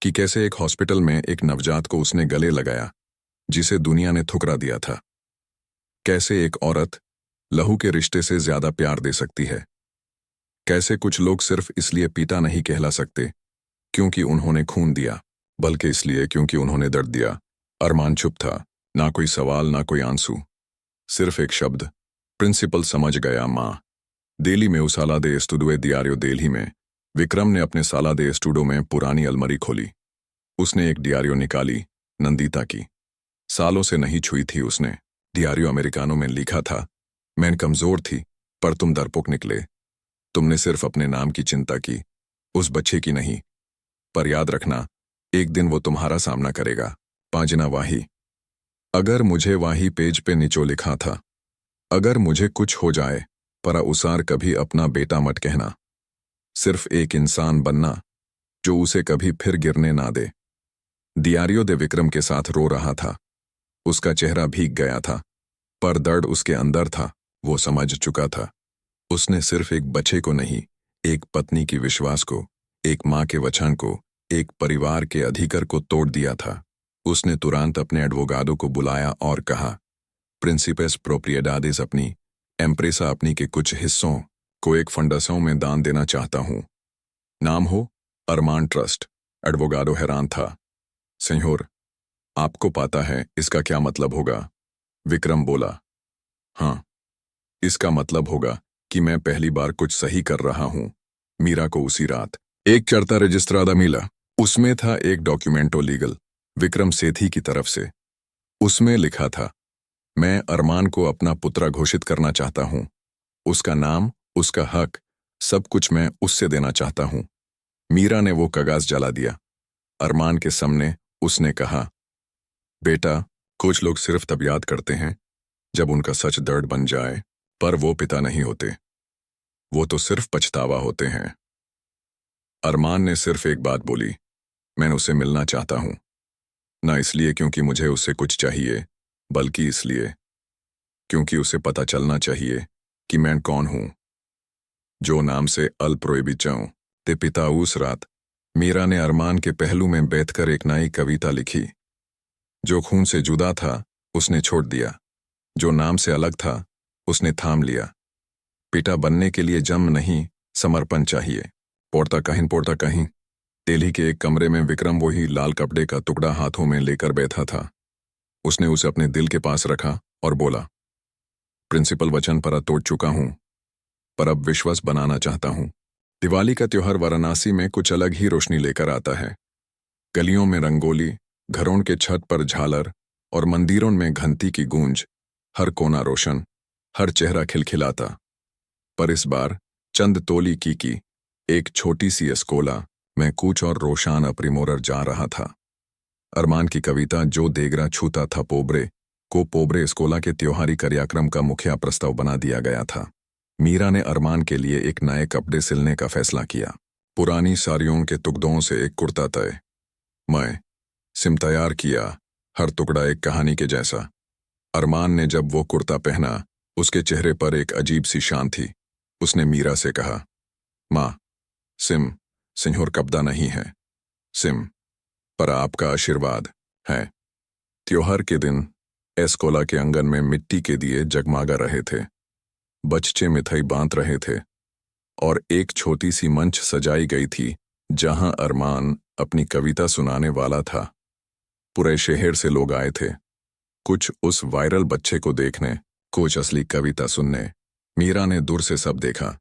कि कैसे एक हॉस्पिटल में एक नवजात को उसने गले लगाया जिसे दुनिया ने ठुकरा दिया था। कैसे एक औरत लहू के रिश्ते से ज्यादा प्यार दे सकती है। कैसे कुछ लोग सिर्फ इसलिए पिता नहीं कहला सकते क्योंकि उन्होंने खून दिया, बल्कि इसलिए क्योंकि उन्होंने दर्द दिया। अरमान चुप था, ना कोई सवाल ना कोई आंसू, सिर्फ एक शब्द, प्रिंसिपल समझ गया माँ। दिल्ली में उस साला दे स्टूडियो दियारियो दिल्ली में विक्रम ने अपने साला दे स्टूडियो में पुरानी अलमारी खोली। उसने एक डियारियो निकाली, नंदिता की। सालों से नहीं छुई थी उसने। डियारियो अमेरिकानो में लिखा था, मैं कमजोर थी पर तुम डरपोक निकले। तुमने सिर्फ अपने नाम की चिंता की, उस बच्चे की नहीं। पर याद रखना, एक दिन वो तुम्हारा सामना करेगा। पांजना वाही। अगर मुझे वाही पेज पे नीचो लिखा था, अगर मुझे कुछ हो जाए, पर उसार कभी अपना बेटा मत कहना। सिर्फ एक इंसान बनना जो उसे कभी फिर गिरने ना दे। डियारियो दे विक्रम के साथ रो रहा था। उसका चेहरा भीग गया था, पर दर्द उसके अंदर था, वो समझ चुका था। उसने सिर्फ एक बच्चे को नहीं, एक पत्नी की विश्वास को, एक माँ के वचन को, एक परिवार के अधिकार को तोड़ दिया था। उसने तुरंत अपने एडवोगादो को बुलाया और कहा, प्रिंसिपेस प्रोप्रिएडादिस अपनी, एम्प्रेसा अपनी के कुछ हिस्सों को एक फंडसों में दान देना चाहता हूं। नाम हो अरमान ट्रस्ट। एडवोगादो हैरान था। सेंयोर, आपको पता है इसका क्या मतलब होगा? विक्रम बोला, हाँ, इसका मतलब होगा कि मैं पहली बार कुछ सही कर रहा हूं। मीरा को उसी रात एक चढ़ता रजिस्ट्रादा मिला। उसमें था एक डॉक्यूमेंटो लीगल, विक्रम सेठी की तरफ से। उसमें लिखा था, मैं अरमान को अपना पुत्र घोषित करना चाहता हूं। उसका नाम, उसका हक, सब कुछ मैं उससे देना चाहता हूं। मीरा ने वो कागज जला दिया। अरमान के सामने उसने कहा, बेटा, कुछ लोग सिर्फ तब याद करते हैं जब उनका सच दर्द बन जाए, पर वो पिता नहीं होते, वो तो सिर्फ पछतावा होते हैं। अरमान ने सिर्फ एक बात बोली, मैं उससे मिलना चाहता हूं। ना इसलिए क्योंकि मुझे उससे कुछ चाहिए, बल्कि इसलिए क्योंकि उसे पता चलना चाहिए कि मैं कौन हूं। जो नाम से अल प्रोहिबिचाऊं ते पिता। उस रात मीरा ने अरमान के पहलू में बैठकर एक नई कविता लिखी। जो खून से जुदा था उसने छोड़ दिया, जो नाम से अलग था उसने थाम लिया। पिता बनने के लिए जन्म नहीं, समर्पण चाहिए। पोड़ता कहीं दिल्ली के एक कमरे में विक्रम वही लाल कपड़े का टुकड़ा हाथों में लेकर बैठा था। उसने उसे अपने दिल के पास रखा और बोला, प्रिंसिपल वचन पर तोड़ चुका हूं, पर अब विश्वास बनाना चाहता हूं। दिवाली का त्योहार वाराणसी में कुछ अलग ही रोशनी लेकर आता है। गलियों में रंगोली, घरों के छत पर झालर और मंदिरों में घंटी की गूंज। हर कोना रोशन, हर चेहरा खिलखिलाता। पर इस बार चंद तोली की एक छोटी सी अस्कोला में कूच और रोशान अप्रिमोरर जा रहा था। अरमान की कविता जो देगरा छूता था पोबरे को पोबरे स्कोला के त्योहारी कार्यक्रम का मुखिया प्रस्ताव बना दिया गया था। मीरा ने अरमान के लिए एक नए कपड़े सिलने का फैसला किया। पुरानी साड़ियों के टुकड़ों से एक कुर्ता तय मैं सिम तैयार किया, हर टुकड़ा एक कहानी के जैसा। अरमान ने जब वो कुर्ता पहना, उसके चेहरे पर एक अजीब सी शान थी। उसने मीरा से कहा, माँ, सिम सिंहोर कब्दा नहीं है, सिम पर आपका आशीर्वाद है। त्योहार के दिन एस्कोला के आंगन में मिट्टी के दिए जगमगा रहे थे, बच्चे मिठाई बांट रहे थे और एक छोटी सी मंच सजाई गई थी जहां अरमान अपनी कविता सुनाने वाला था। पूरे शहर से लोग आए थे, कुछ उस वायरल बच्चे को देखने, कुछ असली कविता सुनने। मीरा ने दूर से सब देखा।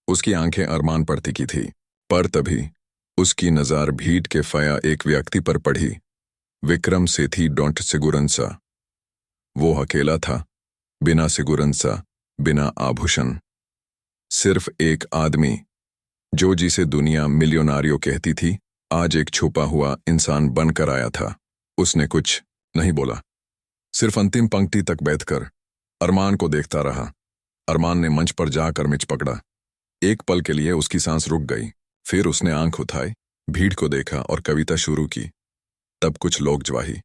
उसकी आंखें अरमान पर टिकी थी, पर तभी उसकी नज़र भीड़ के फया एक व्यक्ति पर पड़ी, विक्रम सेठी डोंट सिगुरंसा। वो अकेला था, बिना सिगुरंसा, बिना आभूषण। सिर्फ एक आदमी जो जिसे दुनिया मिलियोनारियों कहती थी, आज एक छुपा हुआ इंसान बनकर आया था। उसने कुछ नहीं बोला, सिर्फ अंतिम पंक्ति तक बैठकर अरमान को देखता रहा। अरमान ने मंच पर जाकर मिच पकड़ा। एक पल के लिए उसकी सांस रुक गई, फिर उसने आंख उठाई, भीड़ को देखा और कविता शुरू की। तब कुछ लोग जवाही।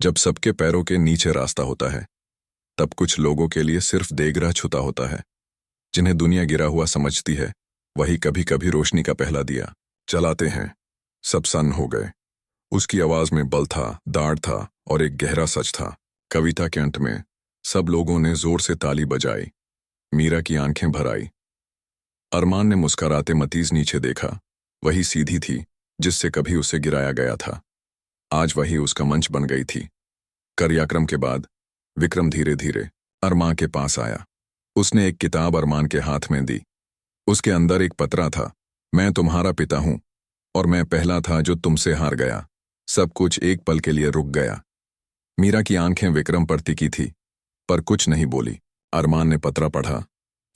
जब सबके पैरों के नीचे रास्ता होता है, तब कुछ लोगों के लिए सिर्फ देगरा छुता होता है। जिन्हें दुनिया गिरा हुआ समझती है, वही कभी कभी रोशनी का पहला दिया चलाते हैं। सब सन्न हो गए। उसकी आवाज में बल था, दाढ़ था और एक गहरा सच था। कविता के अंत में सब लोगों ने जोर से ताली बजाई। मीरा की आंखें भर आई। अरमान ने मुस्कुराते मतीज नीचे देखा। वही सीधी थी जिससे कभी उसे गिराया गया था, आज वही उसका मंच बन गई थी। कार्यक्रम के बाद विक्रम धीरे धीरे अरमान के पास आया। उसने एक किताब अरमान के हाथ में दी। उसके अंदर एक पत्रा था, मैं तुम्हारा पिता हूं और मैं पहला था जो तुमसे हार गया। सब कुछ एक पल के लिए रुक गया। मीरा की आंखें विक्रम पर टिकी थी, पर कुछ नहीं बोली। अरमान ने पत्र पढ़ा,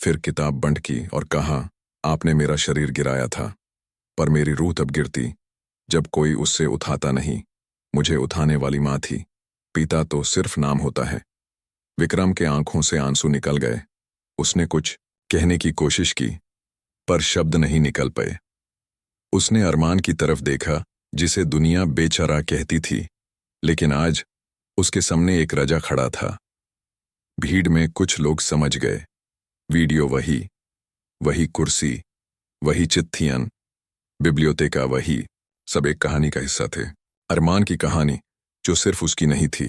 फिर किताब बंद की और कहा, आपने मेरा शरीर गिराया था, पर मेरी रूह तब गिरती जब कोई उससे उठाता नहीं। मुझे उठाने वाली माँ थी, पिता तो सिर्फ नाम होता है। विक्रम के आंखों से आंसू निकल गए। उसने कुछ कहने की कोशिश की, पर शब्द नहीं निकल पाए। उसने अरमान की तरफ देखा, जिसे दुनिया बेचारा कहती थी, लेकिन आज उसके सामने एक रजा खड़ा था। भीड़ में कुछ लोग समझ गए, वीडियो वही, वही कुर्सी, वही चिट्ठियां, बिब्लियोतेका वही, सब एक कहानी का हिस्सा थे। अरमान की कहानी, जो सिर्फ उसकी नहीं थी,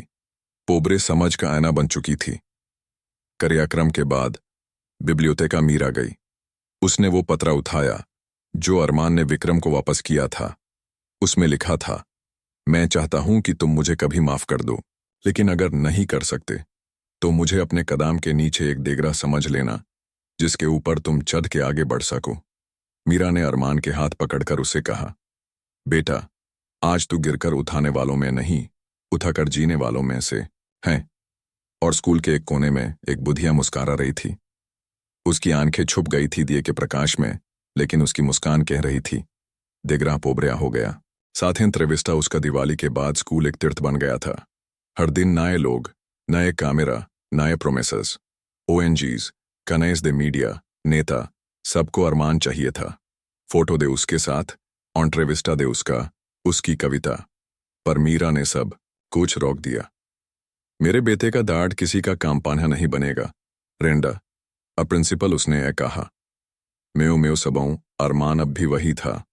पोबरे समझ का आईना बन चुकी थी। कार्यक्रम के बाद बिब्लियोतेका मीरा गई। उसने वो पत्र उठाया जो अरमान ने विक्रम को वापस किया था। उसमें लिखा था, मैं चाहता हूं कि तुम मुझे कभी माफ कर दो, लेकिन अगर नहीं कर सकते तो मुझे अपने कदम के नीचे एक डेगरा समझ लेना, जिसके ऊपर तुम चढ़ के आगे बढ़ सको। मीरा ने अरमान के हाथ पकड़कर उसे कहा, बेटा, आज तू गिरकर उठाने वालों में नहीं, उठाकर जीने वालों में से है। और स्कूल के एक कोने में एक बुधिया मुस्कुरा रही थी। उसकी आंखें छुप गई थी दिए के प्रकाश में, लेकिन उसकी मुस्कान कह रही थी, डेगरा पोबरिया हो गया। साथिन त्रेविस्टा उसका दिवाली के बाद स्कूल एक तीर्थ बन गया था। हर दिन नए लोग, नए कैमरा, नए प्रोमिसेस, ONGs, कनेस दे मीडिया, नेता, सबको अरमान चाहिए था। फोटो दे उसके साथ, ऑन्ट्रेविस्टा दे उसका, उसकी कविता। पर मीरा ने सब कुछ रोक दिया। मेरे बेटे का दाढ़ किसी का काम पाना नहीं बनेगा, रेंडा, अब प्रिंसिपल उसने कहा। मेओ मेओ सबों, अरमान अब भी वही था,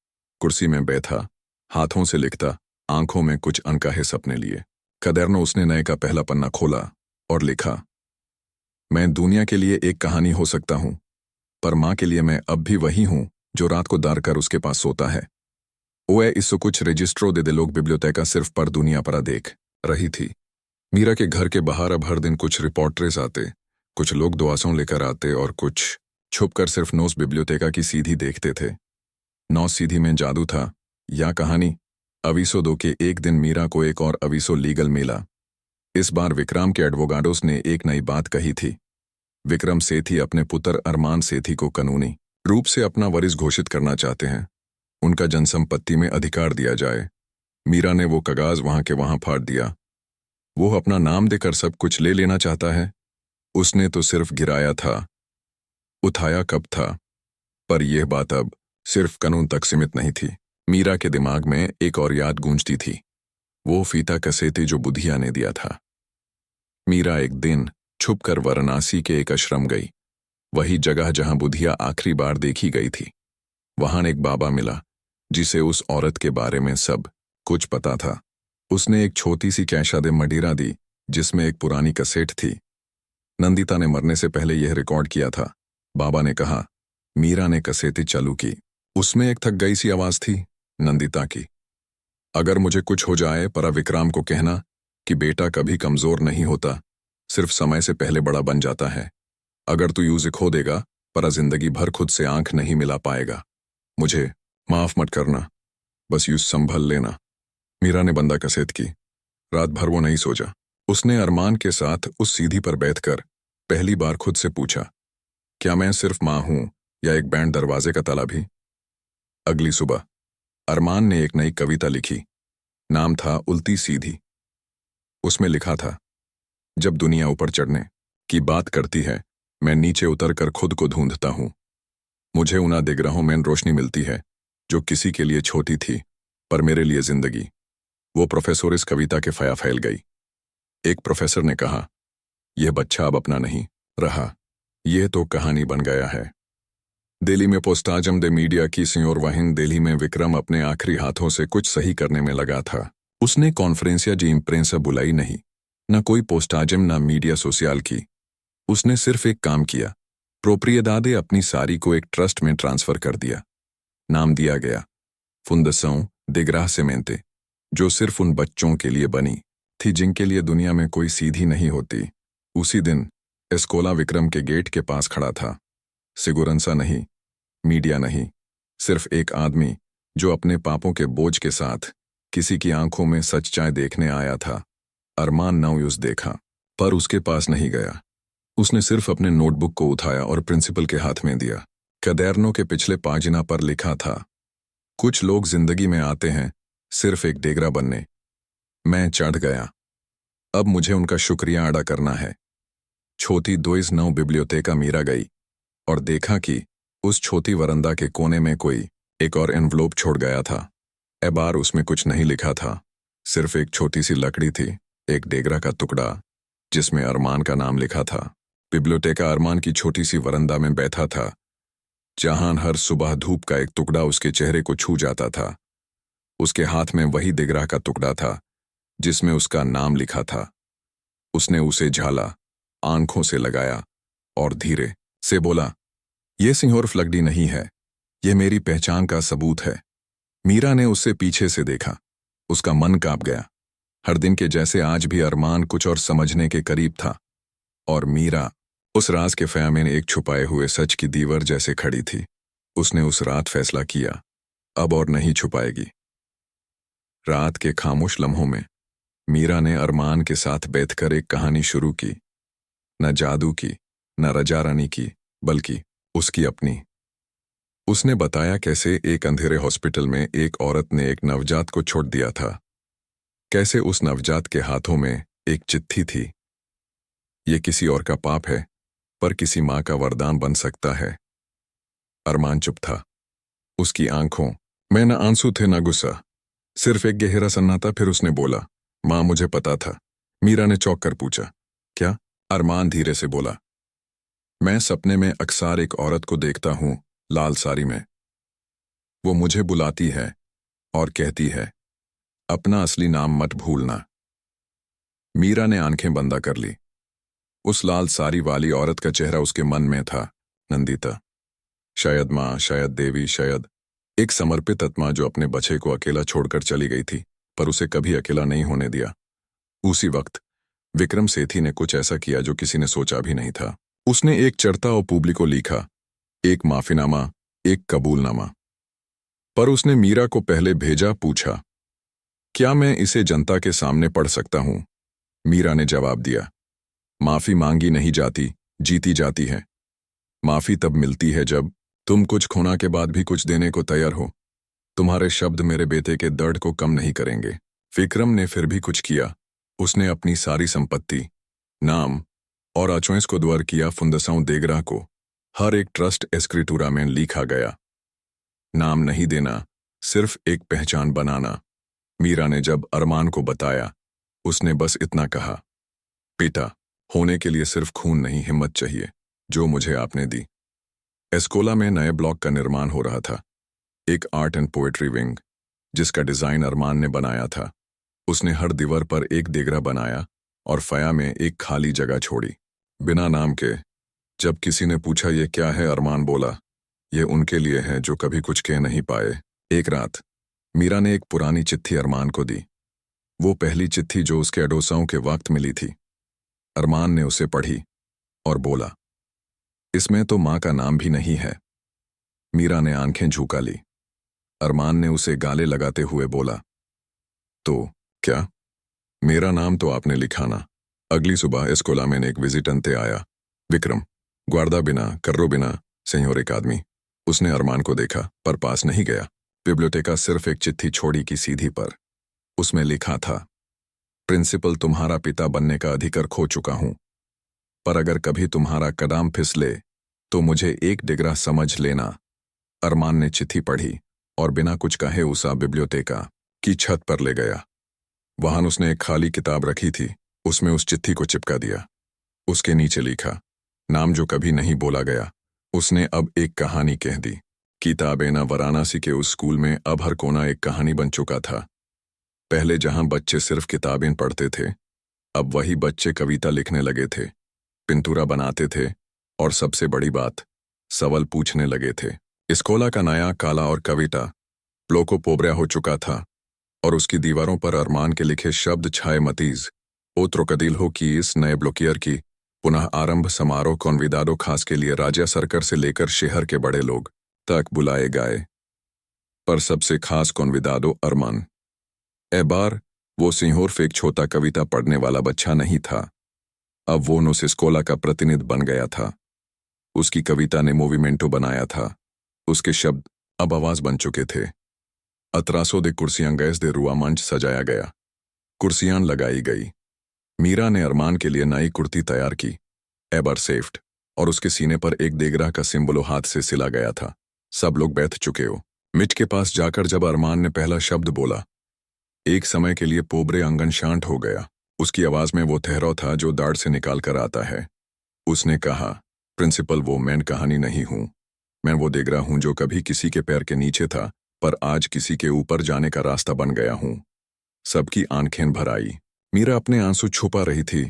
कुर्सी में बैठा, हाथों से लिखता, आंखों में कुछ अनकहे सपने लिए। कदरनो उसने नए का पहला पन्ना खोला और लिखा, मैं दुनिया के लिए एक कहानी हो सकता हूं, पर मां के लिए मैं अब भी वही हूं जो रात को दार कर उसके पास सोता है। ओए इससे कुछ रजिस्ट्रो दे लोग बिब्लियोतेका सिर्फ पर दुनिया पर देख रही थी। मीरा के घर के बाहर अब हर दिन कुछ रिपोर्टर्स आते, कुछ लोग दुआसों लेकर आते और कुछ छुपकर सिर्फ नोस बिब्लियोतेका की सीधी देखते थे। नौ सीधी में जादू था, या कहानी। अवीसो दो के एक दिन मीरा को एक और अवीसो लीगल मिला। इस बार विक्रम के एडवोगाडोस ने एक नई बात कही थी। विक्रम सेठी अपने पुत्र अरमान सेठी को कानूनी रूप से अपना वारिस घोषित करना चाहते हैं। उनका जनसंपत्ति में अधिकार दिया जाए। मीरा ने वो कागज वहां के वहां फाड़ दिया। वो अपना नाम देकर सब कुछ ले लेना चाहता है। उसने तो सिर्फ गिराया था, उठाया कब था। पर यह बात अब सिर्फ कानून तक सीमित नहीं थी। मीरा के दिमाग में एक और याद गूंजती थी, वो फीता कसेते जो बुधिया ने दिया था। मीरा एक दिन छुपकर वाराणसी के एक आश्रम गई, वही जगह जहां बुधिया आखिरी बार देखी गई थी। वहां एक बाबा मिला, जिसे उस औरत के बारे में सब कुछ पता था। उसने एक छोटी सी कैशादे मदिरा दी, जिसमें एक पुरानी कैसेट थी। नंदिता ने मरने से पहले यह रिकॉर्ड किया था। बाबा ने कहा। मीरा ने कैसेट चालू की। उसमें एक थक गई सी आवाज थी, नंदिता की। अगर मुझे कुछ हो जाए परा विक्रम को कहना कि बेटा कभी कमजोर नहीं होता, सिर्फ समय से पहले बड़ा बन जाता है। अगर तू यूं खो देगा परा जिंदगी भर खुद से आंख नहीं मिला पाएगा। मुझे माफ मत करना, बस यूं संभल लेना। मीरा ने बंदा कैसेट की। रात भर वो नहीं सोचा। उसने अरमान के साथ उस सीधी पर बैठकर पहली बार खुद से पूछा, क्या मैं सिर्फ मां हूं या एक बैंड दरवाजे का ताला भी? अगली सुबह अरमान ने एक नई कविता लिखी। नाम था उल्टी सीधी। उसमें लिखा था, जब दुनिया ऊपर चढ़ने की बात करती है, मैं नीचे उतरकर खुद को ढूंढता हूं। मुझे उन दिग्रहों में रोशनी मिलती है जो किसी के लिए छोटी थी, पर मेरे लिए जिंदगी। वो प्रोफेसर इस कविता के फया फैल गई। एक प्रोफेसर ने कहा, यह बच्चा अब अपना नहीं रहा, यह तो कहानी बन गया है। दिल्ली में पोस्टाजम दे मीडिया की सियोर वहीं दिल्ली में विक्रम अपने आखिरी हाथों से कुछ सही करने में लगा था। उसने कॉन्फ्रेंस या जी इम्प्रेंसा बुलाई नहीं, न कोई पोस्टाजम न मीडिया सोशल की। उसने सिर्फ एक काम किया, प्रोप्रियदादे अपनी सारी को एक ट्रस्ट में ट्रांसफर कर दिया। नाम दिया गया फुंदसों दिग्राह सेमेंते, जो सिर्फ उन बच्चों के लिए बनी थी जिनके लिए दुनिया में कोई सीधी नहीं होती। उसी दिन एस्कोला विक्रम के गेट के पास खड़ा था। सिगुरंसा नहीं, मीडिया नहीं, सिर्फ एक आदमी जो अपने पापों के बोझ के साथ किसी की आंखों में सच्चाई देखने आया था। अरमान ने उस देखा, पर उसके पास नहीं गया। उसने सिर्फ अपने नोटबुक को उठाया और प्रिंसिपल के हाथ में दिया। कदैरनों के पिछले पाजिना पर लिखा था, कुछ लोग जिंदगी में आते हैं सिर्फ एक डेगरा बनने। मैं चढ़ गया। अब मुझे उनका शुक्रिया अदा करना है। छोटी 2:9 बिब्लियोतेका मीरा गई और देखा कि उस छोटी वरंदा के कोने में कोई एक और एनवलोप छोड़ गया था। ए बार उसमें कुछ नहीं लिखा था, सिर्फ एक छोटी सी लकड़ी थी, एक डेगरा का टुकड़ा जिसमें अरमान का नाम लिखा था। बिब्लियोतेका अरमान की छोटी सी वरंदा में बैठा था, जहां हर सुबह धूप का एक टुकड़ा उसके चेहरे को छू जाता था। उसके हाथ में वही डेगरा का टुकड़ा था जिसमें उसका नाम लिखा था। उसने उसे झाला, आंखों से लगाया और धीरे से बोला, यह सिंहोर फ्लगडी नहीं है, यह मेरी पहचान का सबूत है। मीरा ने उसे पीछे से देखा। उसका मन कांप गया। हर दिन के जैसे आज भी अरमान कुछ और समझने के करीब था, और मीरा उस राज के फ़या में एक छुपाए हुए सच की दीवार जैसे खड़ी थी। उसने उस रात फैसला किया, अब और नहीं छुपाएगी। रात के खामोश लम्हों में मीरा ने अरमान के साथ बैठकर एक कहानी शुरू की। न जादू की, न रजा रानी की, बल्कि उसकी अपनी। उसने बताया कैसे एक अंधेरे हॉस्पिटल में एक औरत ने एक नवजात को छोड़ दिया था। कैसे उस नवजात के हाथों में एक चिट्ठी थी। ये किसी और का पाप है, पर किसी माँ का वरदान बन सकता है। अरमान चुप था। उसकी आंखों में न आंसू थे न गुस्सा, सिर्फ एक गहरा सन्नाटा। फिर उसने बोला, माँ मुझे पता था। मीरा ने चौंक कर पूछा, क्या? अरमान धीरे से बोला, मैं सपने में अक्सर एक औरत को देखता हूँ, लाल साड़ी में। वो मुझे बुलाती है और कहती है, अपना असली नाम मत भूलना। मीरा ने आंखें बंदा कर ली। उस लाल साड़ी वाली औरत का चेहरा उसके मन में था, नंदिता। शायद माँ, शायद देवी, शायद एक समर्पित आत्मा जो अपने बच्चे को अकेला छोड़कर चली गई थी, पर उसे कभी अकेला नहीं होने दिया। उसी वक्त विक्रम सेठी ने कुछ ऐसा किया जो किसी ने सोचा भी नहीं था। उसने एक चरता और पुबली को लिखा, एक माफीनामा, एक कबूलनामा। पर उसने मीरा को पहले भेजा, पूछा, क्या मैं इसे जनता के सामने पढ़ सकता हूं? मीरा ने जवाब दिया, माफी मांगी नहीं जाती, जीती जाती है। माफी तब मिलती है जब तुम कुछ खोना के बाद भी कुछ देने को तैयार हो। तुम्हारे शब्द मेरे बेटे के दर्द को कम नहीं करेंगे। विक्रम ने फिर भी कुछ किया। उसने अपनी सारी संपत्ति, नाम और अचोइस को द्वार किया। फुंदसाऊं देगरा को हर एक ट्रस्ट एस्क्रिटूरा में लिखा गया। नाम नहीं देना, सिर्फ एक पहचान बनाना। मीरा ने जब अरमान को बताया, उसने बस इतना कहा, पिता होने के लिए सिर्फ खून नहीं, हिम्मत चाहिए, जो मुझे आपने दी। एस्कोला में नए ब्लॉक का निर्माण हो रहा था, एक आर्ट एंड पोएट्री विंग, जिसका डिजाइन अरमान ने बनाया था। उसने हर दीवार पर एक डेगरा बनाया और फ़या में एक खाली जगह छोड़ी, बिना नाम के। जब किसी ने पूछा ये क्या है, अरमान बोला, ये उनके लिए है जो कभी कुछ कह नहीं पाए। एक रात मीरा ने एक पुरानी चिट्ठी अरमान को दी, वो पहली चिट्ठी जो उसके अडोसाओं के वक्त मिली थी। अरमान ने उसे पढ़ी और बोला, इसमें तो माँ का नाम भी नहीं है। मीरा ने आंखें झुका ली। अरमान ने उसे गाले लगाते हुए बोला, तो क्या? मेरा नाम तो आपने लिखा ना। अगली सुबह एस्कोला में एक विजिटेंटे आया, विक्रम, ग्वार्दा बिना, कर्रो बिना, सेंयोर एक आदमी। उसने अरमान को देखा पर पास नहीं गया। बिब्लियोटेका सिर्फ एक चिट्ठी छोड़ी की सीधी पर। उसमें लिखा था, प्रिंसिपल, तुम्हारा पिता बनने का अधिकार खो चुका हूं, पर अगर कभी तुम्हारा कदम फिसले तो मुझे एक डिगरा समझ लेना। अरमान ने चिट्ठी पढ़ी और बिना कुछ कहे उसे बिब्लियोटेका की छत पर ले गया। वहां उसने एक खाली किताब रखी थी, उसमें उस चिट्ठी को चिपका दिया। उसके नीचे लिखा, नाम जो कभी नहीं बोला गया। उसने अब एक कहानी कह दी। किताबें ना वाराणसी के उस स्कूल में अब हर कोना एक कहानी बन चुका था। पहले जहां बच्चे सिर्फ किताबें पढ़ते थे, अब वही बच्चे कविता लिखने लगे थे, पिंतूरा बनाते थे और सबसे बड़ी बात, सवाल पूछने लगे थे। स्कूला का नया काला और कविता प्लोको पोब्रा हो चुका था और उसकी दीवारों पर अरमान के लिखे शब्द छाए मतीज ओत्रोकदिल हो कि इस नए ब्लोकियर की पुनः आरंभ समारोह कॉन्विदाडो खास के लिए राजा सरकर से लेकर शहर के बड़े लोग तक बुलाए गए, पर सबसे खास कॉन्विदाडो अरमान। ए बार वो सिंहोर एक छोटा कविता पढ़ने वाला बच्चा नहीं था। अब वो नोसिस्कोला का प्रतिनिधि बन गया था। उसकी कविता ने मूवमेंटो बनाया था। उसके शब्द अब आवाज बन चुके थे। अतरासो दे कुर्सियां गैस दे रुआ मंच सजाया गया। कुर्सियां लगाई गई। मीरा ने अरमान के लिए नई कुर्ती तैयार की, एबर सेफ्ट, और उसके सीने पर एक देगरा का सिंबलो हाथ से सिला गया था। सब लोग बैठ चुके हो। मिच के पास जाकर जब अरमान ने पहला शब्द बोला, एक समय के लिए पोबरे आंगन शांत हो गया। उसकी आवाज में वो ठहराव था जो दाढ़ से निकाल कर आता है। उसने कहा, प्रिंसिपल, वो मैं कहानी नहीं हूं। मैं वो देगरा हूं जो कभी किसी के पैर के नीचे था, पर आज किसी के ऊपर जाने का रास्ता बन गया हूं। सबकी आंखें भर आई। मीरा अपने आंसू छुपा रही थी,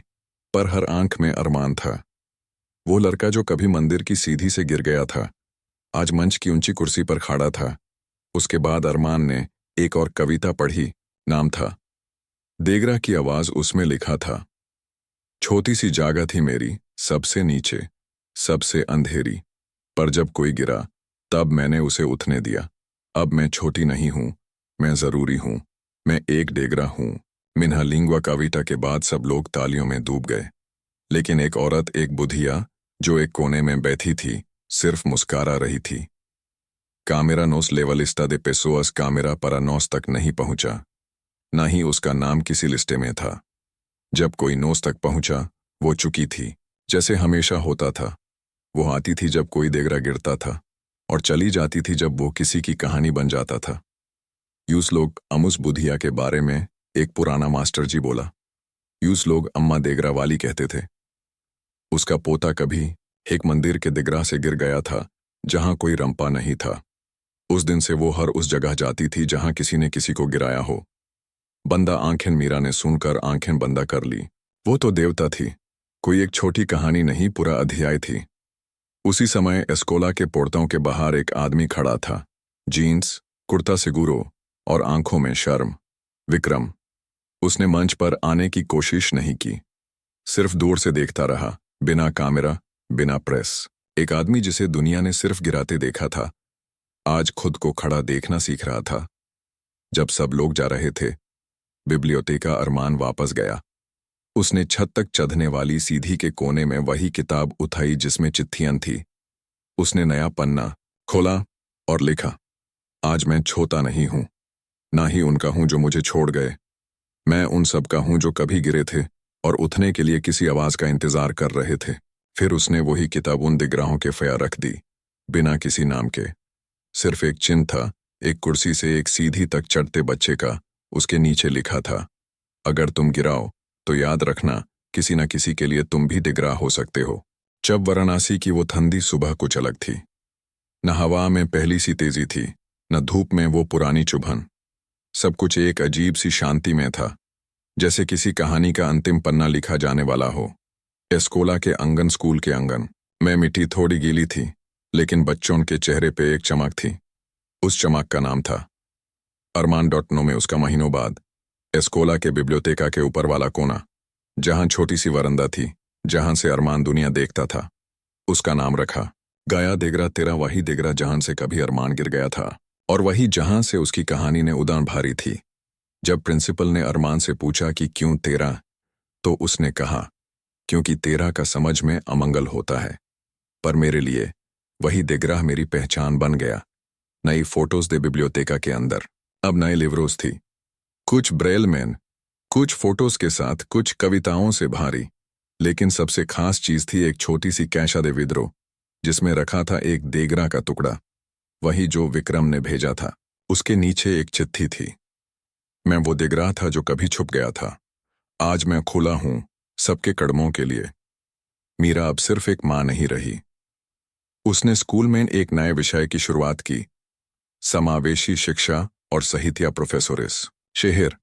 पर हर आंख में अरमान था। वो लड़का जो कभी मंदिर की सीढ़ी से गिर गया था, आज मंच की ऊंची कुर्सी पर खड़ा था। उसके बाद अरमान ने एक और कविता पढ़ी। नाम था देगरा की आवाज उसमें लिखा था, छोटी सी जगह थी मेरी, सबसे नीचे, सबसे अंधेरी, पर जब कोई गिरा तब मैंने उसे उठने दिया। अब मैं छोटी नहीं हूं, मैं जरूरी हूं, मैं एक डेगरा हूं। मिन्हा लिंगुआ कविता के बाद सब लोग तालियों में डूब गए, लेकिन एक औरत, एक बुधिया जो एक कोने में बैठी थी, सिर्फ मुस्कारा रही थी। कामेरा नोस लेवलिस्टा दे पेसोअस कामेरा परानोस तक नहीं पहुंचा, न ही उसका नाम किसी लिस्टे में था। जब कोई नोस तक पहुंचा, वो चुकी थी, जैसे हमेशा होता था। वो आती थी जब कोई देगरा गिरता था, और चली जाती थी जब वो किसी की कहानी बन जाता था। यूस लोग अमुस बुधिया के बारे में एक पुराना मास्टर जी बोला। यूस लोग अम्मा देगरा वाली कहते थे। उसका पोता कभी एक मंदिर के दिगरा से गिर गया था जहां कोई रंपा नहीं था। उस दिन से वो हर उस जगह जाती थी जहां किसी ने किसी को गिराया हो। बंदा आंखें मीरा ने सुनकर आंखें बंदा कर ली। वो तो देवता थी, कोई एक छोटी कहानी नहीं, पूरा अध्याय थी। उसी समय एस्कोला के पोर्तों के बाहर एक आदमी खड़ा था, जीन्स, कुर्ता सिगुरो और आंखों में शर्म। विक्रम। उसने मंच पर आने की कोशिश नहीं की, सिर्फ दूर से देखता रहा, बिना कैमरा, बिना प्रेस। एक आदमी जिसे दुनिया ने सिर्फ गिराते देखा था, आज खुद को खड़ा देखना सीख रहा था। जब सब लोग जा रहे थे, बिब्लियोतेका अरमान वापस गया। उसने छत तक चढ़ने वाली सीढ़ी के कोने में वही किताब उठाई जिसमें चिट्ठियां थी। उसने नया पन्ना खोला और लिखा, आज मैं छोटा नहीं हूं, ना ही उनका हूं जो मुझे छोड़ गए। मैं उन सब का हूं जो कभी गिरे थे और उठने के लिए किसी आवाज का इंतजार कर रहे थे। फिर उसने वही किताब उन दिगराहों के फया रख दी, बिना किसी नाम के। सिर्फ एक चिन्ह था, एक कुर्सी से एक सीधी तक चढ़ते बच्चे का। उसके नीचे लिखा था, अगर तुम गिराओ तो याद रखना, किसी न किसी के लिए तुम भी दिगरा हो सकते हो। जब वाराणसी की वो ठंडी सुबह कुछ अलग थी। न हवा में पहली सी तेजी थी, न धूप में वो पुरानी चुभन। सब कुछ एक अजीब सी शांति में था, जैसे किसी कहानी का अंतिम पन्ना लिखा जाने वाला हो। एस्कोला के आंगन, स्कूल के आंगन में मिट्टी थोड़ी गीली थी, लेकिन बच्चों के चेहरे पे एक चमक थी। उस चमक का नाम था अरमान। .नो में उसका महीनों बाद एस्कोला के बिब्लियोतेका के ऊपर वाला कोना, जहां छोटी सी वरंदा थी, जहां से अरमान दुनिया देखता था, उसका नाम रखा गाया देगरा। तेरा वही देगरा जहां से कभी अरमान गिर गया था, और वही जहां से उसकी कहानी ने उड़ान भरी थी। जब प्रिंसिपल ने अरमान से पूछा कि क्यों तेरा, तो उसने कहा, क्योंकि तेरा का समझ में अमंगल होता है, पर मेरे लिए वही देगरा मेरी पहचान बन गया। नई फोटोज दे बिब्लियोतेका के अंदर अब नए लिवरोज थी, कुछ ब्रेल मैन, कुछ फोटोज के साथ, कुछ कविताओं से भारी। लेकिन सबसे खास चीज थी एक छोटी सी कैशा दे विद्रो, जिसमें रखा था एक देगरा का टुकड़ा, वही जो विक्रम ने भेजा था। उसके नीचे एक चिट्ठी थी, मैं वो देगरा था जो कभी छुप गया था, आज मैं खुला हूं सबके कदमों के लिए। मीरा अब सिर्फ एक मां नहीं रही। उसने स्कूल में एक नए विषय की शुरुआत की, समावेशी शिक्षा और साहित्य प्रोफेसोरिस। शहर,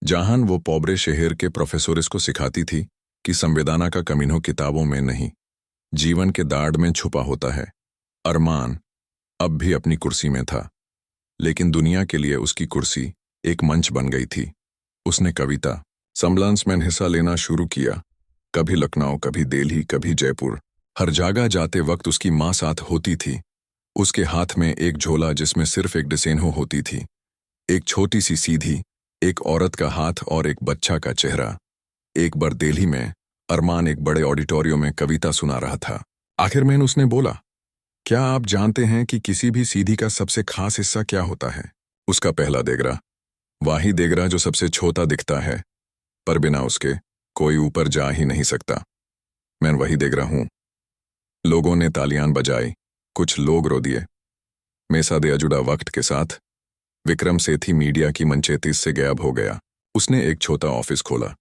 जहां वो पोबरे शहर के प्रोफेसोरिस को सिखाती थी कि संवेदना का कमीनो किताबों में नहीं, जीवन के दाढ़ में छुपा होता है। अरमान अब भी अपनी कुर्सी में था, लेकिन दुनिया के लिए उसकी कुर्सी एक मंच बन गई थी। उसने कविता सम्मेलन्स में हिस्सा लेना शुरू किया, कभी लखनऊ, कभी दिल्ली, कभी जयपुर। हर जगह जाते वक्त उसकी माँ साथ होती थी। उसके हाथ में एक झोला जिसमें सिर्फ एक डिसेनो होती थी, एक छोटी सी सीधी एक औरत का हाथ और एक बच्चा का चेहरा। एक बार दिल्ली में अरमान एक बड़े ऑडिटोरियम में कविता सुना रहा था। आखिर में उसने बोला, क्या आप जानते हैं कि किसी भी सीधी का सबसे खास हिस्सा क्या होता है? उसका पहला देगरा, वही देगरा जो सबसे छोटा दिखता है, पर बिना उसके कोई ऊपर जा ही नहीं सकता। मैं वही देगरा हूं। लोगों ने तालियां बजाई, कुछ लोग रो दिए। मेसा दे जुड़ा वक्त के साथ विक्रम सेठी मीडिया की मंचेतीस से गायब हो गया। उसने एक छोटा ऑफिस खोला,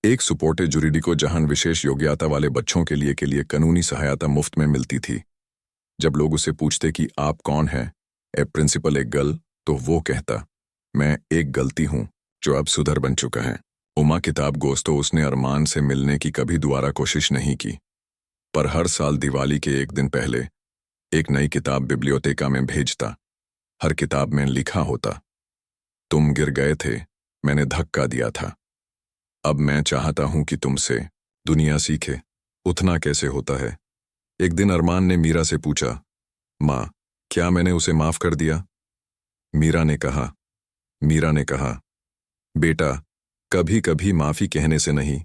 एक सपोर्टे जुरिडिको, जहां विशेष योग्यता वाले बच्चों के लिए कानूनी सहायता मुफ्त में मिलती थी। जब लोग उसे पूछते कि आप कौन हैं, ए प्रिंसिपल एक गर्ल, तो वो कहता, मैं एक गलती हूं जो अब सुधर बन चुका है। उमा किताब गोस्तो उसने अरमान से मिलने की कभी दोबारा कोशिश नहीं की, पर हर साल दिवाली के एक दिन पहले एक नई किताब बिब्लियोतेका में भेजता। हर किताब में लिखा होता, तुम गिर गए थे, मैंने धक्का दिया था। अब मैं चाहता हूं कि तुमसे दुनिया सीखे उठना कैसे होता है। एक दिन अरमान ने मीरा से पूछा, माँ, क्या मैंने उसे माफ कर दिया? मीरा ने कहा, बेटा, कभी कभी माफी कहने से नहीं,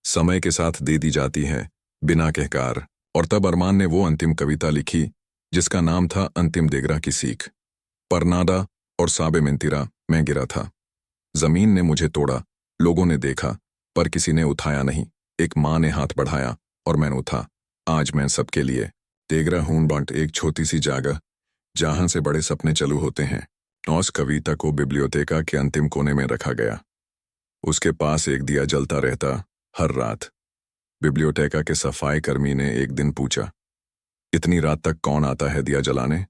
समय के साथ दे दी जाती है, बिना कहकार। और तब अरमान ने वो अंतिम कविता लिखी जिसका नाम था अंतिम देगरा की सीख। परनादा और साबे मिंतिरा, मैं गिरा था। जमीन ने मुझे तोड़ा, लोगों ने देखा, पर किसी ने उठाया नहीं। एक माँ ने हाथ बढ़ाया और मैंने उठा। आज मैं सबके लिए देगरा हूं बंट, एक छोटी सी जगह जहां से बड़े सपने चालू होते हैं। उस कविता को बिब्लियोतेका के अंतिम कोने में रखा गया। उसके पास एक दिया जलता रहता हर रात। बिब्लियोतेका के सफाई कर्मी ने एक दिन पूछा, इतनी रात तक कौन आता है दिया जलाने?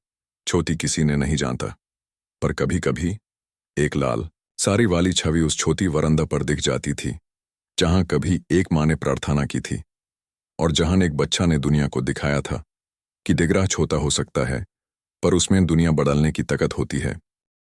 छोटी किसी ने नहीं जानता, पर कभी कभी एक लाल सारी वाली छवि उस छोटी वरंदा पर दिख जाती थी, जहां कभी एक माँ ने प्रार्थना की थी और जहां एक बच्चा ने दुनिया को दिखाया था कि दिगरा छोटा हो सकता है, पर उसमें दुनिया बदलने की ताकत होती है।